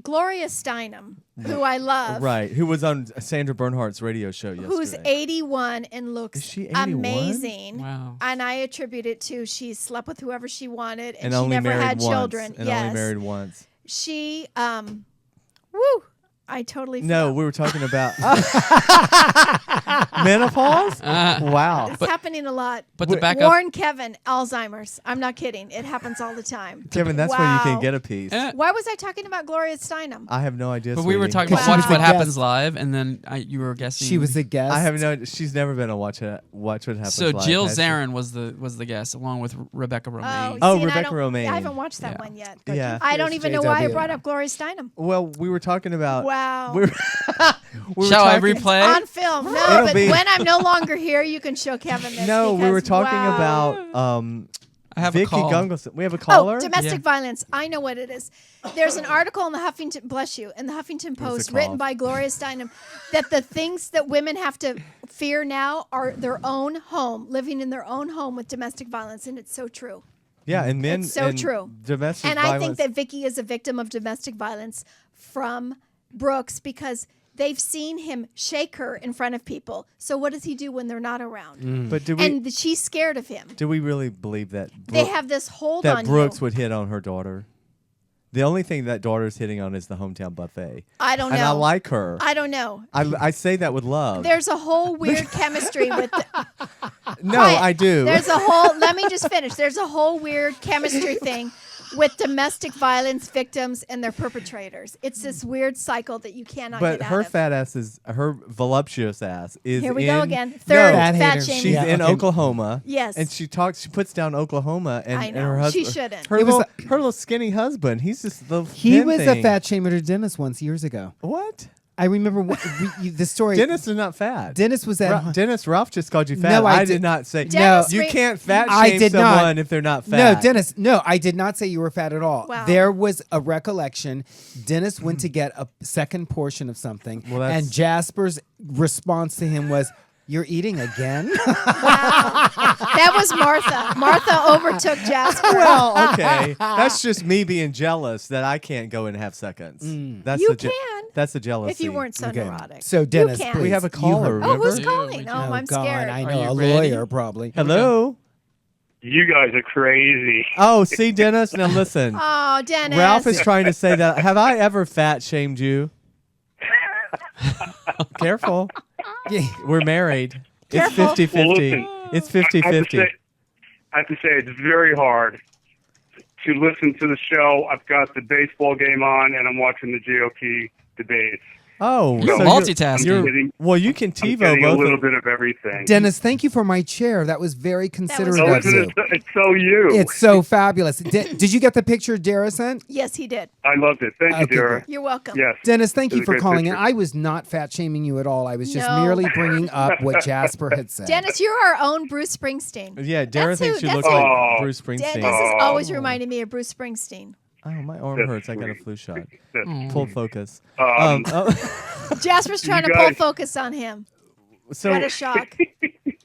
Gloria Steinem, who I love, right. Who was on Sandra Bernhardt's radio show yesterday? who's 81 and looks Is she 81? amazing. Wow. And I attribute it to she slept with whoever she wanted and, and she only never married had once. children. And yes. only married once. She I totally No, forgot. we were talking about menopause. Wow. It's happening a lot. But to back up, Warn Kevin, Alzheimer's. I'm not kidding. It happens all the time. Kevin, that's where you can Wow. get a piece. Why was I talking about Gloria Steinem? I have no idea. but we were sweetie. talking Because about she was Watch the What Happens guest. Live, and then you were guessing. She was the guest. I have no. She's never been on Watch What Happens. So Live, Jill has she? Zarin was the guest, along with Rebecca Romaine. Oh, see, and I Rebecca don't- Romaine. I haven't watched that Yeah. one yet. Yeah. I don't Here's even know why I JW. brought up Gloria Steinem. Well, we were talking about. Wow. We were Shall I talking- replay? On film. No, It'll but be- when I'm no longer here, you can show Kevin this. No, we because, were talking wow. about I have a Vicky call. Gunvalson. We have a caller. Oh, domestic Yeah. violence. I know what it is. There's an article in the Huffington, bless you, in the Huffington Post written cough. by Gloria Steinem that the things that women have to fear now are their own home, living in their own home with domestic violence, and it's so true. Yeah, and men. It's so and true. Domestic And violence. I think that Vicky is a victim of domestic violence from Brooks because they've seen him shake her in front of people. So what does he do when they're not around? But do we? And she's scared of him. do we really believe that? They have this hold that on Brooks you. would hit on her daughter. The only thing that daughter's hitting on is the hometown buffet. I don't know. And I like her. I don't know. I say that with love. There's a whole weird chemistry with. No, Quiet. I do. There's a whole. Let me just finish. There's a whole weird chemistry thing with domestic violence victims and their perpetrators. It's this weird cycle that you cannot But get her out of. fat ass is her voluptuous ass is. Here we in, go again. Third No, Fat fat hater. shaming. she's Yeah, in okay. Oklahoma. Yes. And she puts down Oklahoma, and, I and know. her husband. She shouldn't. Her It was little skinny husband. He's just the. He thin was thing. a fat shamer to Dennis once years ago. What? I remember the story. Dennis is not fat. Dennis was at. Dennis, Ralph just called you fat. No, I did did- not say. Dennis you re- can't fat I shame did not. someone if they're not fat. No, Dennis. No, I did not say you were fat at all. Wow. There was a recollection. Dennis went to get a second portion of something, Well, that's- and Jasper's response to him was, "You're eating again?" That was Martha. Martha overtook Jasper. Well, okay. That's just me being jealous that I can't go and have seconds. That's You the je- can. That's the jealousy. if you weren't so Okay. neurotic. So Dennis, can. please, We have a you caller, heard- Oh, remember? who's Yeah, calling? we do. Oh, I'm God, scared. I Are know you a ready? lawyer probably. Hello. You guys are crazy. Oh, see, Dennis. Now listen. Oh, Dennis. Ralph is trying to say that. Have I ever fat shamed you? Careful. Yeah. We're married. Careful. It's 50-50. Well, listen, It's I have, to 50-50. say, I have to say it's very hard to listen to the show. I've got the baseball game on, and I'm watching the GOP debates. Oh, You're so multitasking. Getting- well, you can I'm TiVo getting a both. little of- bit of everything. Dennis, thank you for my chair. That was very considerate Oh, of isn't you. it's so you. It's so fabulous. Did you get the picture Dara sent? Yes, he did. I loved it. Thank you, Okay, Dara. good. You're welcome. Yes. Dennis, thank It you was a for great calling in. picture. I was not fat shaming you at all. I was just No. merely bringing up what Jasper had said. Dennis, you're our own Bruce Springsteen. Yeah, Dara That's thinks who- you look that's like who- Bruce Springsteen. Dennis has always reminded me of Bruce Springsteen. Oh, my arm That's hurts. I got a sweet. flu shot. That's Full sweet. focus. Um, Jasper's trying to You pull guys- focus on him. so, What a shock.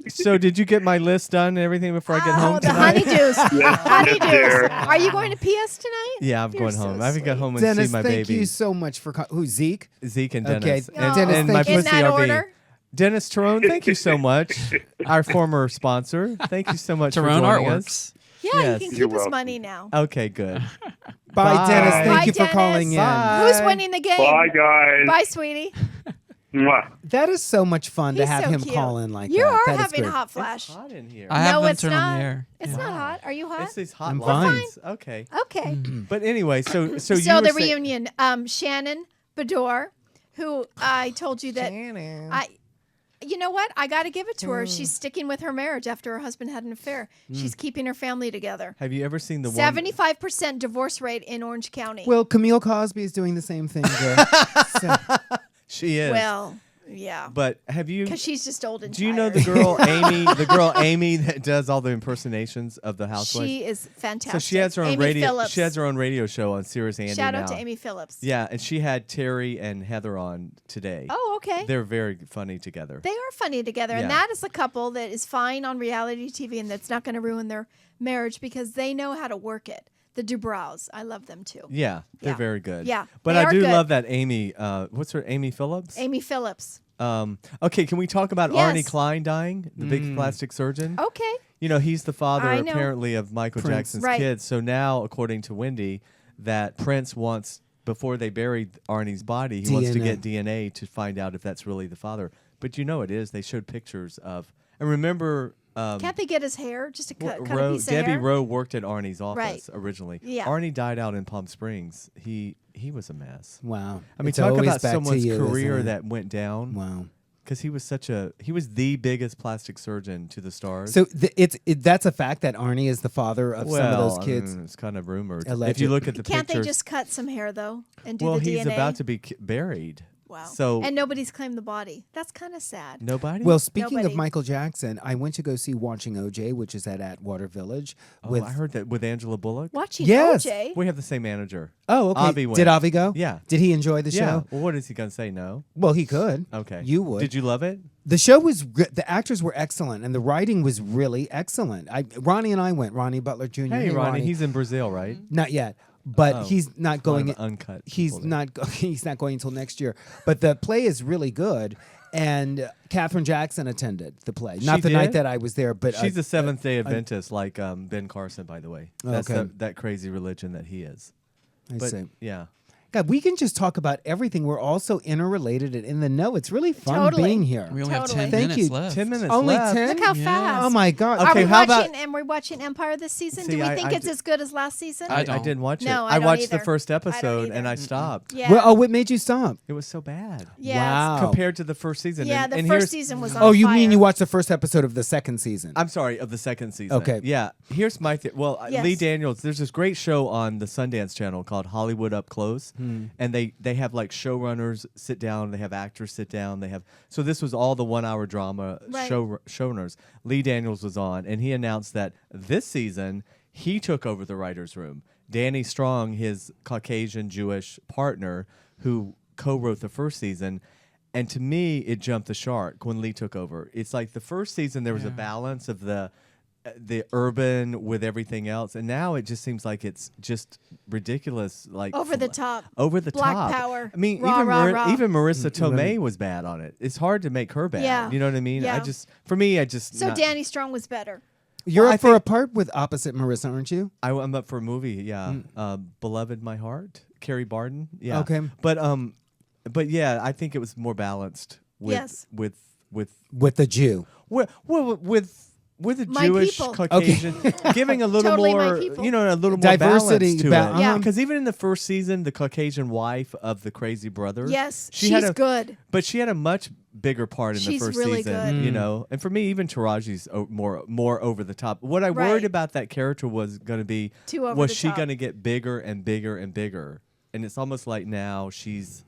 so did you get my list done and everything before I get Oh, home the tonight? honeydews. Honeydews. dear. Are you going to PS tonight? Yeah, I'm You're going so home. I haven't got sweet. home and Dennis, see my thank baby. you so much for who Zeke. Zeke and Okay. Dennis. Oh, Dennis, and my thank you. In pussy that RV. order? Dennis Tyrone, thank you so much. Our former sponsor. Thank you so much Tyrone for joining us. Artworks. Yeah, Yes. you can You're keep his welcome. money now. Okay, good. Bye, Bye. Dennis. Thank Bye, you for Dennis. calling in. Bye. Who's winning the game? Bye, guys. Bye, sweetie. Mwah. That is so much fun to He's have so him cute. call in like you that. are That is having great. hot flash. It's hot in here. I have no, them it's turned not. on the air. It's not hot. Are you hot? It's these hot I'm lines. Okay. Okay. But anyway, so you So were the saying- reunion. Shannon Bador, who I told you that you know what? I got to give it to her. She's sticking with her marriage after her husband had an affair. She's keeping her family together. Have you ever seen the one? 75% divorce rate in Orange County. Well, Camille Cosby is doing the same thing. So, She is. Well, yeah. But have you? Because she's just old and Do you know tired. the girl Amy? The girl Amy that does all the impersonations of the housewives. She is fantastic. So she has her own Amy radio. Phillips. She has her own radio show on Sirius Andy Shout now. out to Amy Phillips. Yeah, and she had Terry and Heather on today. Oh, okay. They're very funny together. They are funny together. Yeah. And that is a couple that is fine on reality TV and that's not going to ruin their marriage because they know how to work it. The Dubrows. I love them too. Yeah, they're Yeah. very good. Yeah, but they I are do good. love that Amy. What's her? Amy Phillips. Amy Phillips. Okay, can we talk about Yes. Arnie Klein dying, the big plastic surgeon? Okay. You know, he's the father I know. apparently of Michael Prince. Jackson's Right. kids. So now, according to Wendy, that Prince wants, before they buried Arnie's body, he wants to DNA. get DNA to find out if that's really the father. But you know it is. They showed pictures of, and remember, Can't they get his hair? Just a cut a Rowe, piece of Debbie hair? Rowe worked at Arnie's office Right. originally. Yeah. Arnie died out in Palm Springs. He was a mess. wow. I mean, It's talk always about back to someone's you, isn't career it? that went down. Wow. Because he was the biggest plastic surgeon to the stars. So that's a fact that Arnie is the father of some of those kids. It's kind of rumored. Alleged. If you look at the Can't pictures, they just cut some hair though and do well, the he's DNA? about to be buried. Wow. So and nobody's claimed the body. That's kind of sad. nobody. Well, speaking of Nobody. Michael Jackson, I went to go see Watching OJ, which is at Atwater Village. I heard that with Angela Bullock. Watching Yes. OJ. We have the same manager. Oh, okay. Avi went. Did Avi go? Yeah. Did he enjoy the Yeah. show? Well, what is he gonna say? No. Well, he could. Okay. You would. Did you love it? The show was good. The actors were excellent, and the writing was really excellent. Ronnie and I went. Ronnie Butler Jr. Hey, Ronnie, he's in Brazil, right? not yet, but Oh. he's not going. Kind of uncut. He's people there. not. He's not going until next year. But the play is really good, and Katherine Jackson attended the play. Not She the night did? that I was there, but She's a Seventh Day Adventist, like Ben Carson, by the way. That's Okay. that crazy religion that he is. I But see. yeah. God, we can just talk about everything. We're all so interrelated and in the know. It's really fun Totally. being here. We only have Totally. 10 Thank minutes you. left. 10 minutes Only left. 10? Look how Yeah. fast. Oh my God. Are Okay, we how watching, about- and we're watching Empire this season? See, Do we I- think I it's d- as good as last season? I I don't. didn't watch No, it. I don't watched the either. first I don't episode and I either. stopped. Yeah. Well, what made you stop? It was so bad. Yeah. Wow. Compared to the first season. Yeah, and, the and first here's- season was on Oh, you fire. mean you watched the first episode of the second season? I'm sorry, of the second season. Okay. Yeah. Here's my well, Yes. Lee Daniels. There's this great show on the Sundance Channel called Hollywood Up Close, and they have like showrunners sit down, they have actors sit down, they have. So this was all the 1 hour drama Right. showrunners. Lee Daniels was on, and he announced that this season he took over the writers' room. Danny Strong, his Caucasian Jewish partner, who co-wrote the first season. And to me, it jumped the shark when Lee took over. It's like the first season there was a balance of the urban with everything else, and now it just seems like it's just ridiculous, like Over the top. over the Black top. power. I mean, Rah, rah, rah. even Marissa Tomei was bad on it. It's hard to make her bad. Yeah. You know what I mean? Yeah. For me, I just So not- Danny Strong was better. You're Well, I up for a think- part with opposite Marissa, aren't you? I'm up for a movie. Yeah, Beloved My Heart, Carrie Barden. Yeah. Okay. But yeah, I think it was more balanced with Yes. with With the Jew. with a My Jewish people. Caucasian, giving a little Totally my more, people. a little more Diversity, balance to ba- it. Yeah. Because even in the first season, the Caucasian wife of the crazy brother, Yes, she had she's a, good. but she had a much bigger part in She's the first really season. good. You know, and for me, even Taraji's more over the top. What I worried Right. about that character was going to be, Too over was the she top. going to get bigger and bigger and bigger? And it's almost like now she's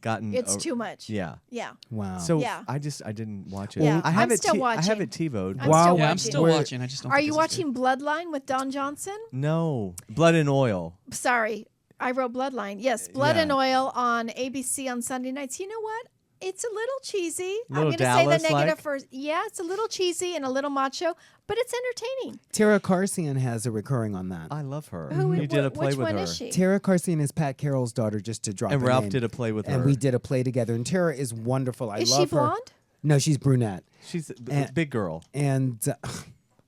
gotten. It's too much. Yeah. Yeah. Wow. So Yeah. I didn't watch it. Yeah, I have I'm it. still I have watching. it TiVo'd. I'm Wow. still Yeah, I'm watching. still Where- watching. I just don't. Are think you this is good. watching Bloodline with Don Johnson? No, Blood and Oil. Sorry, I wrote Bloodline. Yes, Blood Yeah. and Oil on ABC on Sunday nights. You know what? It's a little cheesy. Little I'm going to say the Dallas-like? negative first. Yeah, it's a little cheesy and a little macho, but it's entertaining. Tara Carsian has a recurring on that. I love her. Who? You did a play which with one her. is she? Tara Carsian is Pat Carroll's daughter, just to drop And her Ralph name. did a play with her. And we did a play together. And Tara is wonderful. I Is love she her. blonde? No, she's brunette. She's a And- big girl. And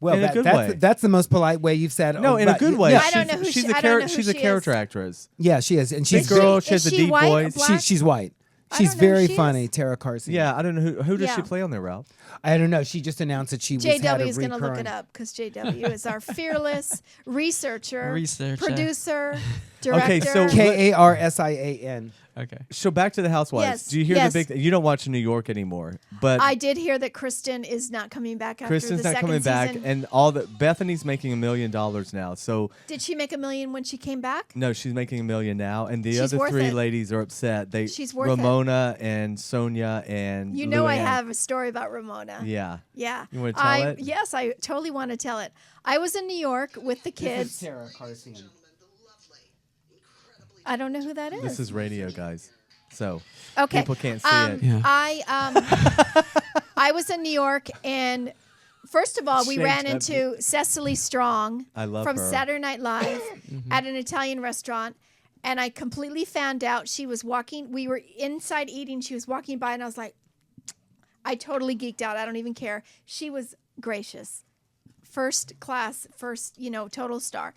well, In a good way. that's the most polite way you've said. No, in a but- good way. Yeah, I don't know who she's she- a I don't know who she's a she character is. actress. yeah, she is, and she's Big girl. Is She has a she deep white or voice. black? she's white. I She's don't know who very she funny, is. Tara Carsian. Yeah, I don't know who does she Yeah. play on there, Ralph? I don't know. She just announced that she was had JW a is going to look recurring- it up because JW is our fearless researcher, producer, director. Okay, so Karsian. Okay. So back to the Housewives. Yes, Do you hear yes. the big? You don't watch New York anymore, but I did hear that Kristen is not coming back after Kristen's the not second coming back, season. and all the Bethany's making $1 million now. So Did she make $1 million when she came back? no, she's making $1 million now, and the She's other worth three it. ladies are upset. She's worth it. Ramona and Sonia and You know I Luann. have a story about Ramona. Yeah. Yeah. You wanna tell it? Yes, I totally want to tell it. I was in New York with the kids. Tara Carsian. I don't know who that is. This is radio, guys. So okay. people can't see it. Yeah. I was in New York, and first of all, we Shake ran that into Cecily Strong I love from her. Saturday Night Live at an Italian restaurant. And I completely found out she was walking. We were inside eating. She was walking by, and I was like, I totally geeked out. I don't even care. She was gracious. First class, total star.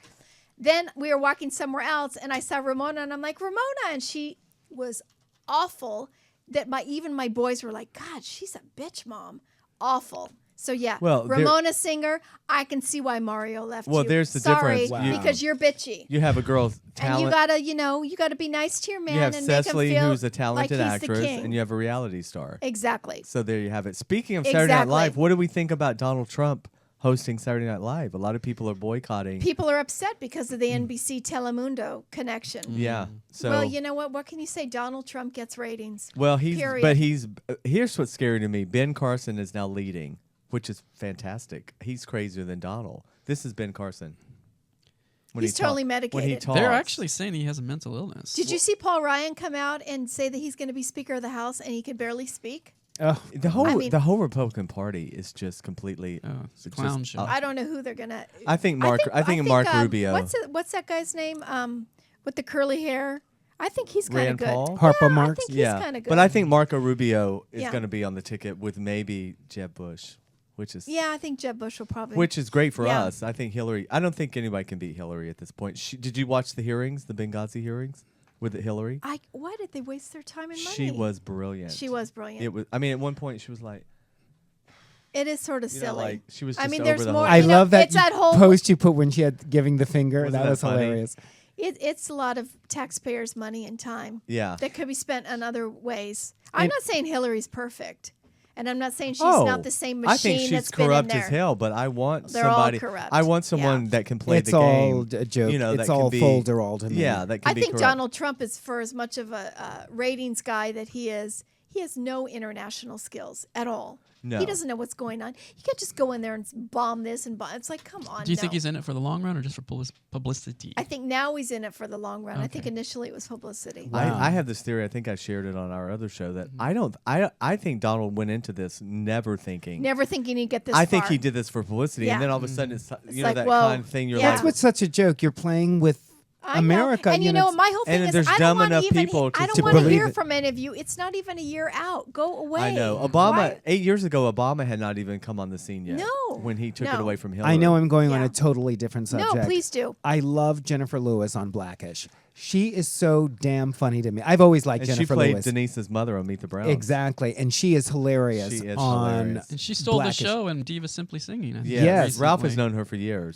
Then we were walking somewhere else, and I saw Ramona, and I'm like, Ramona. And she was awful that even my boys were like, God, she's a bitch mom. Awful. So, yeah, Well, there- Ramona Singer, I can see why Mario left Well, you. there's the Sorry, difference. Wow. because you're bitchy. You have a girl And talent. you gotta be nice to your man. You have and Cecily, make him feel who's a talented like he's the actress, king. and you have a reality star. Exactly. So there you have it. Speaking of Saturday Night Exactly. Live, what do we think about Donald Trump hosting Saturday Night Live? A lot of people are boycotting. People are upset because of the NBC Telemundo connection. Yeah. So Well, you know what? What can you say? Donald Trump gets ratings. well, period. here's what's scary to me. Ben Carson is now leading, which is fantastic. He's crazier than Donald. This is Ben Carson. When He's he talk- totally When he medicated. talks. They're actually saying he has a mental illness. Did you see Paul Ryan come out and say that he's going to be Speaker of the House and he could barely speak? Oh, The whole I mean- the whole Republican Party is just completely. Oh, it's a just- clown show. I don't know who they're going to. I think Mark Rubio. What's that guy's name? With the curly hair. I think he's kind of Rand good. Paul? Harpo I Marx? think he's kind of good. But I think Marco Rubio is Yeah. going to be on the ticket with maybe Jeb Bush. which is Yeah, I think Jeb Bush will probably. which is great for Yeah. us. I think Hillary. I don't think anybody can beat Hillary at this point. Did you watch the hearings, the Benghazi hearings with Hillary? Why did they waste their time and money? She was brilliant. She was brilliant. It was. I mean, at one point she was like, It is sort of you silly. know, like she was. I Just mean, over there's the more- whole I You know, love that, it's that whole- post you put when she had giving the finger. Wasn't That that was funny? hilarious. It's a lot of taxpayers' money and time Yeah. that could be spent on other ways. I'm And- not saying Hillary's perfect, and I'm not saying she's Oh, not the same I machine think she's that's been in corrupt there. as hell, but I want They're all somebody. corrupt. I want someone Yeah. that can play It's the game. all a joke. You know, It's that all can be, folderol to me. Yeah, that can I be think corrupt. Donald Trump is, for as much of a ratings guy that he is, he has no international skills at all. No. He doesn't know what's going on. You can't just go in there and bomb this and bomb. It's like, come on. Do you think no. he's in it for the long run or just for publicity? I think now he's in it for the long run. I think Okay. initially it was publicity. Wow. I have this theory. I think I shared it on our other show that Mm-hmm. I don't. I think Donald went into this never thinking. Never thinking he'd get this I think far. he did this for publicity, Yeah. and then all of a sudden it's you know like, that well, kind of thing. You're yeah. like, That's what's such a joke. You're playing with I know. America. And you know, my whole and thing is there's I dumb don't want enough even, people to I don't to want to believe hear it. from any of you. It's not even a year out. Go away. I know Obama. Why? 8 years ago, Obama had not even come on the scene yet. No. when he took it No. away from Hillary. I know I'm going on Yeah. a totally different subject. No, please do. I love Jennifer Lewis on Blackish. She is so damn funny to me. I've always liked And Jennifer she played Lewis. Denise's mother on Meet the Browns. Exactly, and she is hilarious. She is on hilarious. and she stole Blackish. the show in Diva Simply Singing. I think, Yes. Ralph has recently. known her for years.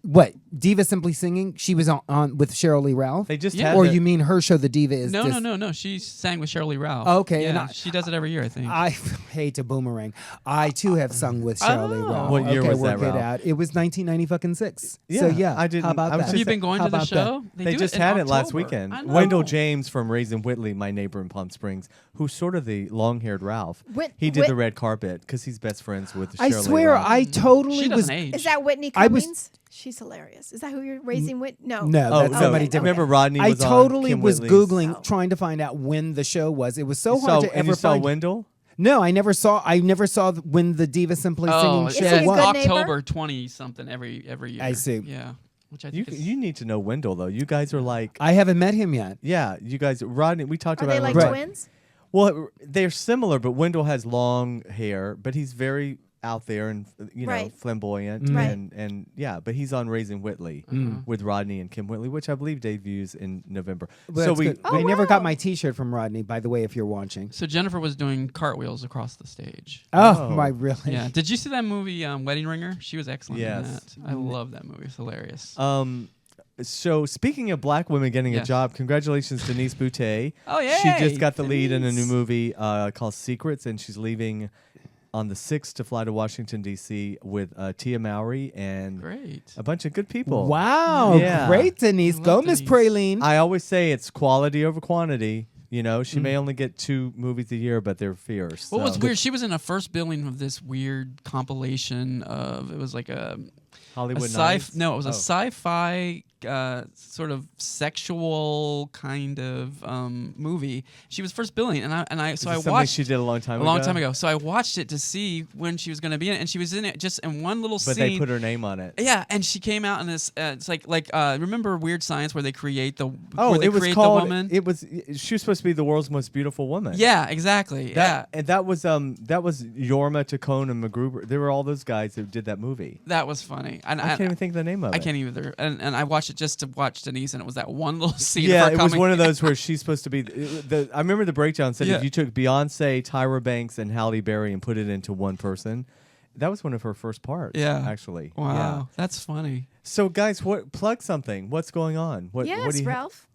Well, Diva Simply Singing? She was on with Cheryl Lee Ralph. They just Yeah. had Or the- you mean her show, The Diva is No, just, no. She sang with Shirley Ralph. Oh, okay, Yeah, and she does it every year, I think. I hate to boomerang. I too have sung with Cheryl Lee Oh. Ralph. What year okay, was work that, it Ralph? out. It was 1996. So yeah, I didn't. How about I was that? Have you just- been going How to the about that? show? They do just in had it last October. weekend. I know. Wendell James from Raising Whitley, my neighbor in Palm Springs, who's sort of the long-haired Ralph. he did the red carpet because he's best friends with I Shirley swear, Ralph. I totally She was. doesn't age. Is that Whitney I was- Cummings? She's hilarious. Is that who you're raising with? No. No, Oh, that's no. somebody Okay. different. Remember Rodney I was on totally Kim was Whitley's- googling, Oh. trying to find out when the show was. It was so You hard saw, to and ever you saw find. Wendell? No, I never saw. when the Diva Simply Oh, Singing Is show he a yeah, good was. neighbor? October 20 something every year. I see. Yeah, which I You think is you need to know Wendell though. You guys are like I haven't met him yet. yeah. You guys Rodney. We talked Are about they it like when we- twins? Well, they're similar, but Wendell has long hair, but he's very out there and Right. flamboyant Right. and yeah. But he's on Raising Whitley with Rodney and Kim Whitley, which I believe debuts in November. Well, so that's we good. Oh, I never got wow. my T-shirt from Rodney, by the way, if you're watching. So Jennifer was doing cartwheels across the stage. Oh, Oh. my really? Yeah. Did you see that movie, Wedding Ringer? She was excellent in Yes. that. I love that movie. It's hilarious. So speaking of black women getting a Yes. job, congratulations Denise Boutte. Oh, She yay, just got the lead in a new Denise. movie called Secrets, and she's leaving on the 6th to fly to Washington D.C. with Tia Mowry and Great. a bunch of good people. Wow, Yeah. great, Denise. I Go, love Miss Denise. Praline. I always say it's quality over quantity. You know, she may only get 2 movies a year, but they're fierce. What was so. weird? She was in a first billing of this weird compilation of it was like a Hollywood sci. Nights? No, it was a Oh. sci-fi sort of sexual kind of movie. She was first billing, and I Is so this I something watched she did a long time a ago. long time ago. So I watched it to see when she was going to be in it, and she was in it just in one little But scene. they put her name on it. Yeah, and she came out in this. It's like remember Weird Science where they create the Oh, where they it was create called. the woman. It was. She was supposed to be the world's most beautiful woman. Yeah, exactly. That, and that was Yorma Tacone and MacGruber. There were all those guys who did that movie. that was funny. And I can't even think of the name of it. I can't either. And I watched it just to watch Denise, and it was that one little scene. Yeah, of her it was coming. one of those where she's supposed to be. I remember the breakdown said Yeah. if you took Beyonce, Tyra Banks, and Halle Berry and put it into one person, that was one of her first parts. Yeah. actually. Wow, Yeah. that's funny. So, guys, plug something? What's going on? What Yes, do you Ralph.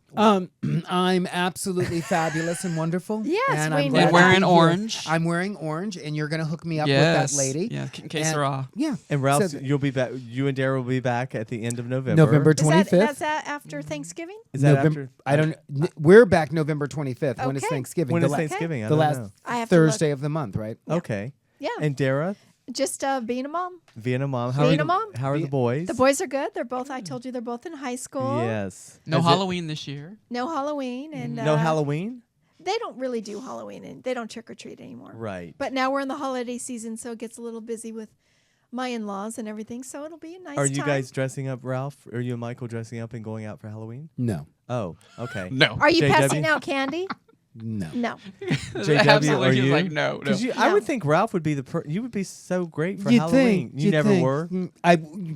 I'm absolutely fabulous and wonderful. Yes, and we I'm know glad And to wearing be here. orange. I'm wearing orange, and you're going to hook me up Yes. with that lady. Yeah, que And- sera. Yeah. And Ralph, So- you'll be back. You and Dara will be back at the end of November. November Is 25th. that's that after Thanksgiving? Is that November, after? I don't. We're back November 25th. When is Okay. Thanksgiving? When the is la- Thanksgiving? I The don't last know. I have to look. Thursday of the month, right? Okay. Yeah. And Dara, Just being a mom. Vienna mom. Being a mom? How are the boys? The boys are good. They're both. I told you they're both in high school. Yes. No Is it- Halloween this year. No Halloween and No Halloween. They don't really do Halloween and they don't trick or treat anymore. Right. But now we're in the holiday season, so it gets a little busy with my in-laws and everything. So it'll be a nice Are you time. guys dressing up, Ralph? Are you and Michael dressing up and going out for Halloween? No. Oh, okay. No. Are you JW? passing out candy? No. No. JW, Absolutely. are He was you? like, no. Because I No. would think Ralph would be you would be so great for You'd Halloween. think, You you'd never think. were.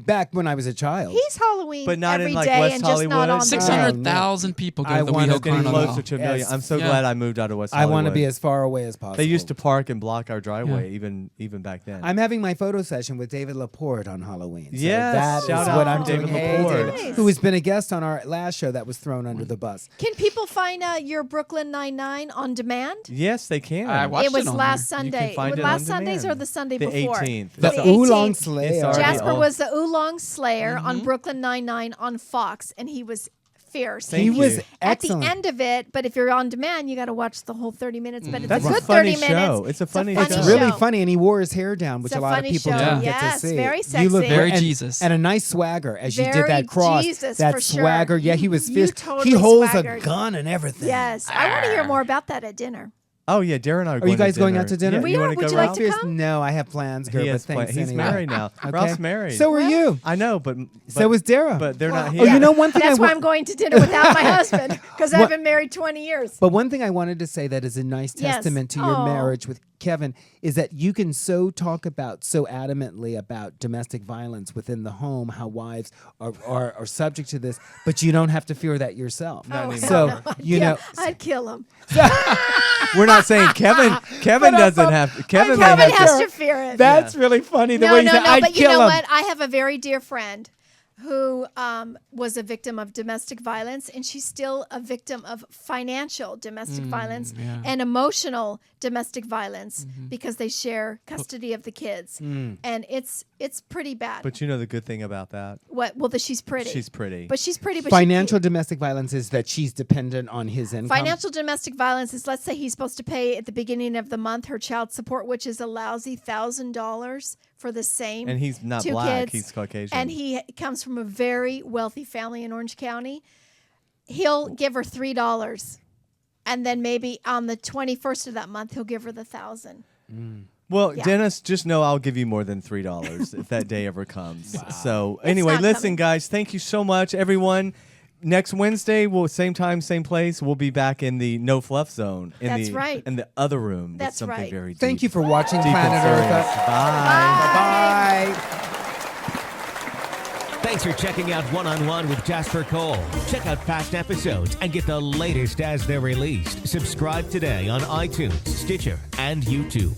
Back when I was a child. He's Halloween But not in, every like, day West and just not Hollywood? on the 600,000 people go I to the wanna WeHo be Getting Carnival. closer to a million. Yes. I'm so Yeah. glad I moved out of West I Hollywood. want to be as far away as possible. They used to park and block our driveway even back then. I'm having my photo session with David Laporte on Halloween. So Yes, that is shout out what to I'm David doing. Hey, Laporte. David, who has been a guest on our last show that was thrown under the bus. Can people find your Brooklyn Nine-Nine on demand? Yes, they can. I watched It was on last there. You can Sunday. find Was it last on Sundays demand. or the Sunday The before? 18th. The It's Oolong 18th. Slayer. It's already Jasper on. was the Oolong Slayer on Brooklyn Nine-Nine on Fox, and he was fierce. Thank He you. was At excellent. the end of it, but if you're on demand, you got to watch the whole 30 minutes. But it's That's a a good funny 30 minutes. show. It's a funny It's show. really show. funny, and he wore his hair down, which It's a a lot of funny people show. don't Yes, get to see. very You look sexy. Very and, Jesus. and a nice swagger as you did Very that cross. Jesus, that for sure. swagger. Yeah, he was You fierce. totally he holds swaggered. a gun and everything. Yes, I want to hear more about that at dinner. Oh yeah, Dara and I are Are going you guys to going dinner. out to dinner? Yeah, We you are. want to Would go, you like Ralph? to Fierce? come? No, I have plans, girl. He but has thanks He's anyway. married now. Okay. Ralph's married. So are you. I know, but So is Dara. But they're not Well, here. Oh, you know one thing. That's I why wa- I'm going to dinner without my husband because I've What- been married 20 years. But one thing I wanted to say that is a nice Yes. testament to your Aw. marriage with Kevin is that you can so adamantly about domestic violence within the home, how wives are subject to this, but you don't have to fear that yourself. Not anymore. So you know, I'd kill him. We're not saying Kevin. Kevin doesn't have. Kevin may Kevin have has to. to fear it. that's really funny. The no, way you no, said, no. I'd But you kill know him. what? I have a very dear friend who was a victim of domestic violence, and she's still a victim of financial domestic violence yeah. and emotional domestic violence because they share custody of the kids, and it's pretty bad. But you know the good thing about that? What? Well, she's pretty. She's pretty. But she's pretty. But Financial domestic violence is that she's dependent on his income. Financial domestic violence is, let's say he's supposed to pay at the beginning of the month her child support, which is a lousy $1,000 for the same. And he's not two black. kids, He's Caucasian. and he comes from a very wealthy family in Orange County. He'll give her $3, and then maybe on the 21st of that month he'll give her the $1,000. Well, Yeah. Dennis, just know I'll give you more than $3 if that day ever comes. So anyway, not listen, coming. guys, thank you so much, everyone. Next Wednesday, same time, same place. We'll be back in the no fluff zone. That's right. In the other room. with That's something right. very deep. Thank you for watching Deep and Planet serious. Earth. Bye. Bye. Thanks for checking out One on One with Jasper Cole. Check out past episodes and get the latest as they're released. Subscribe today on iTunes, Stitcher, and YouTube.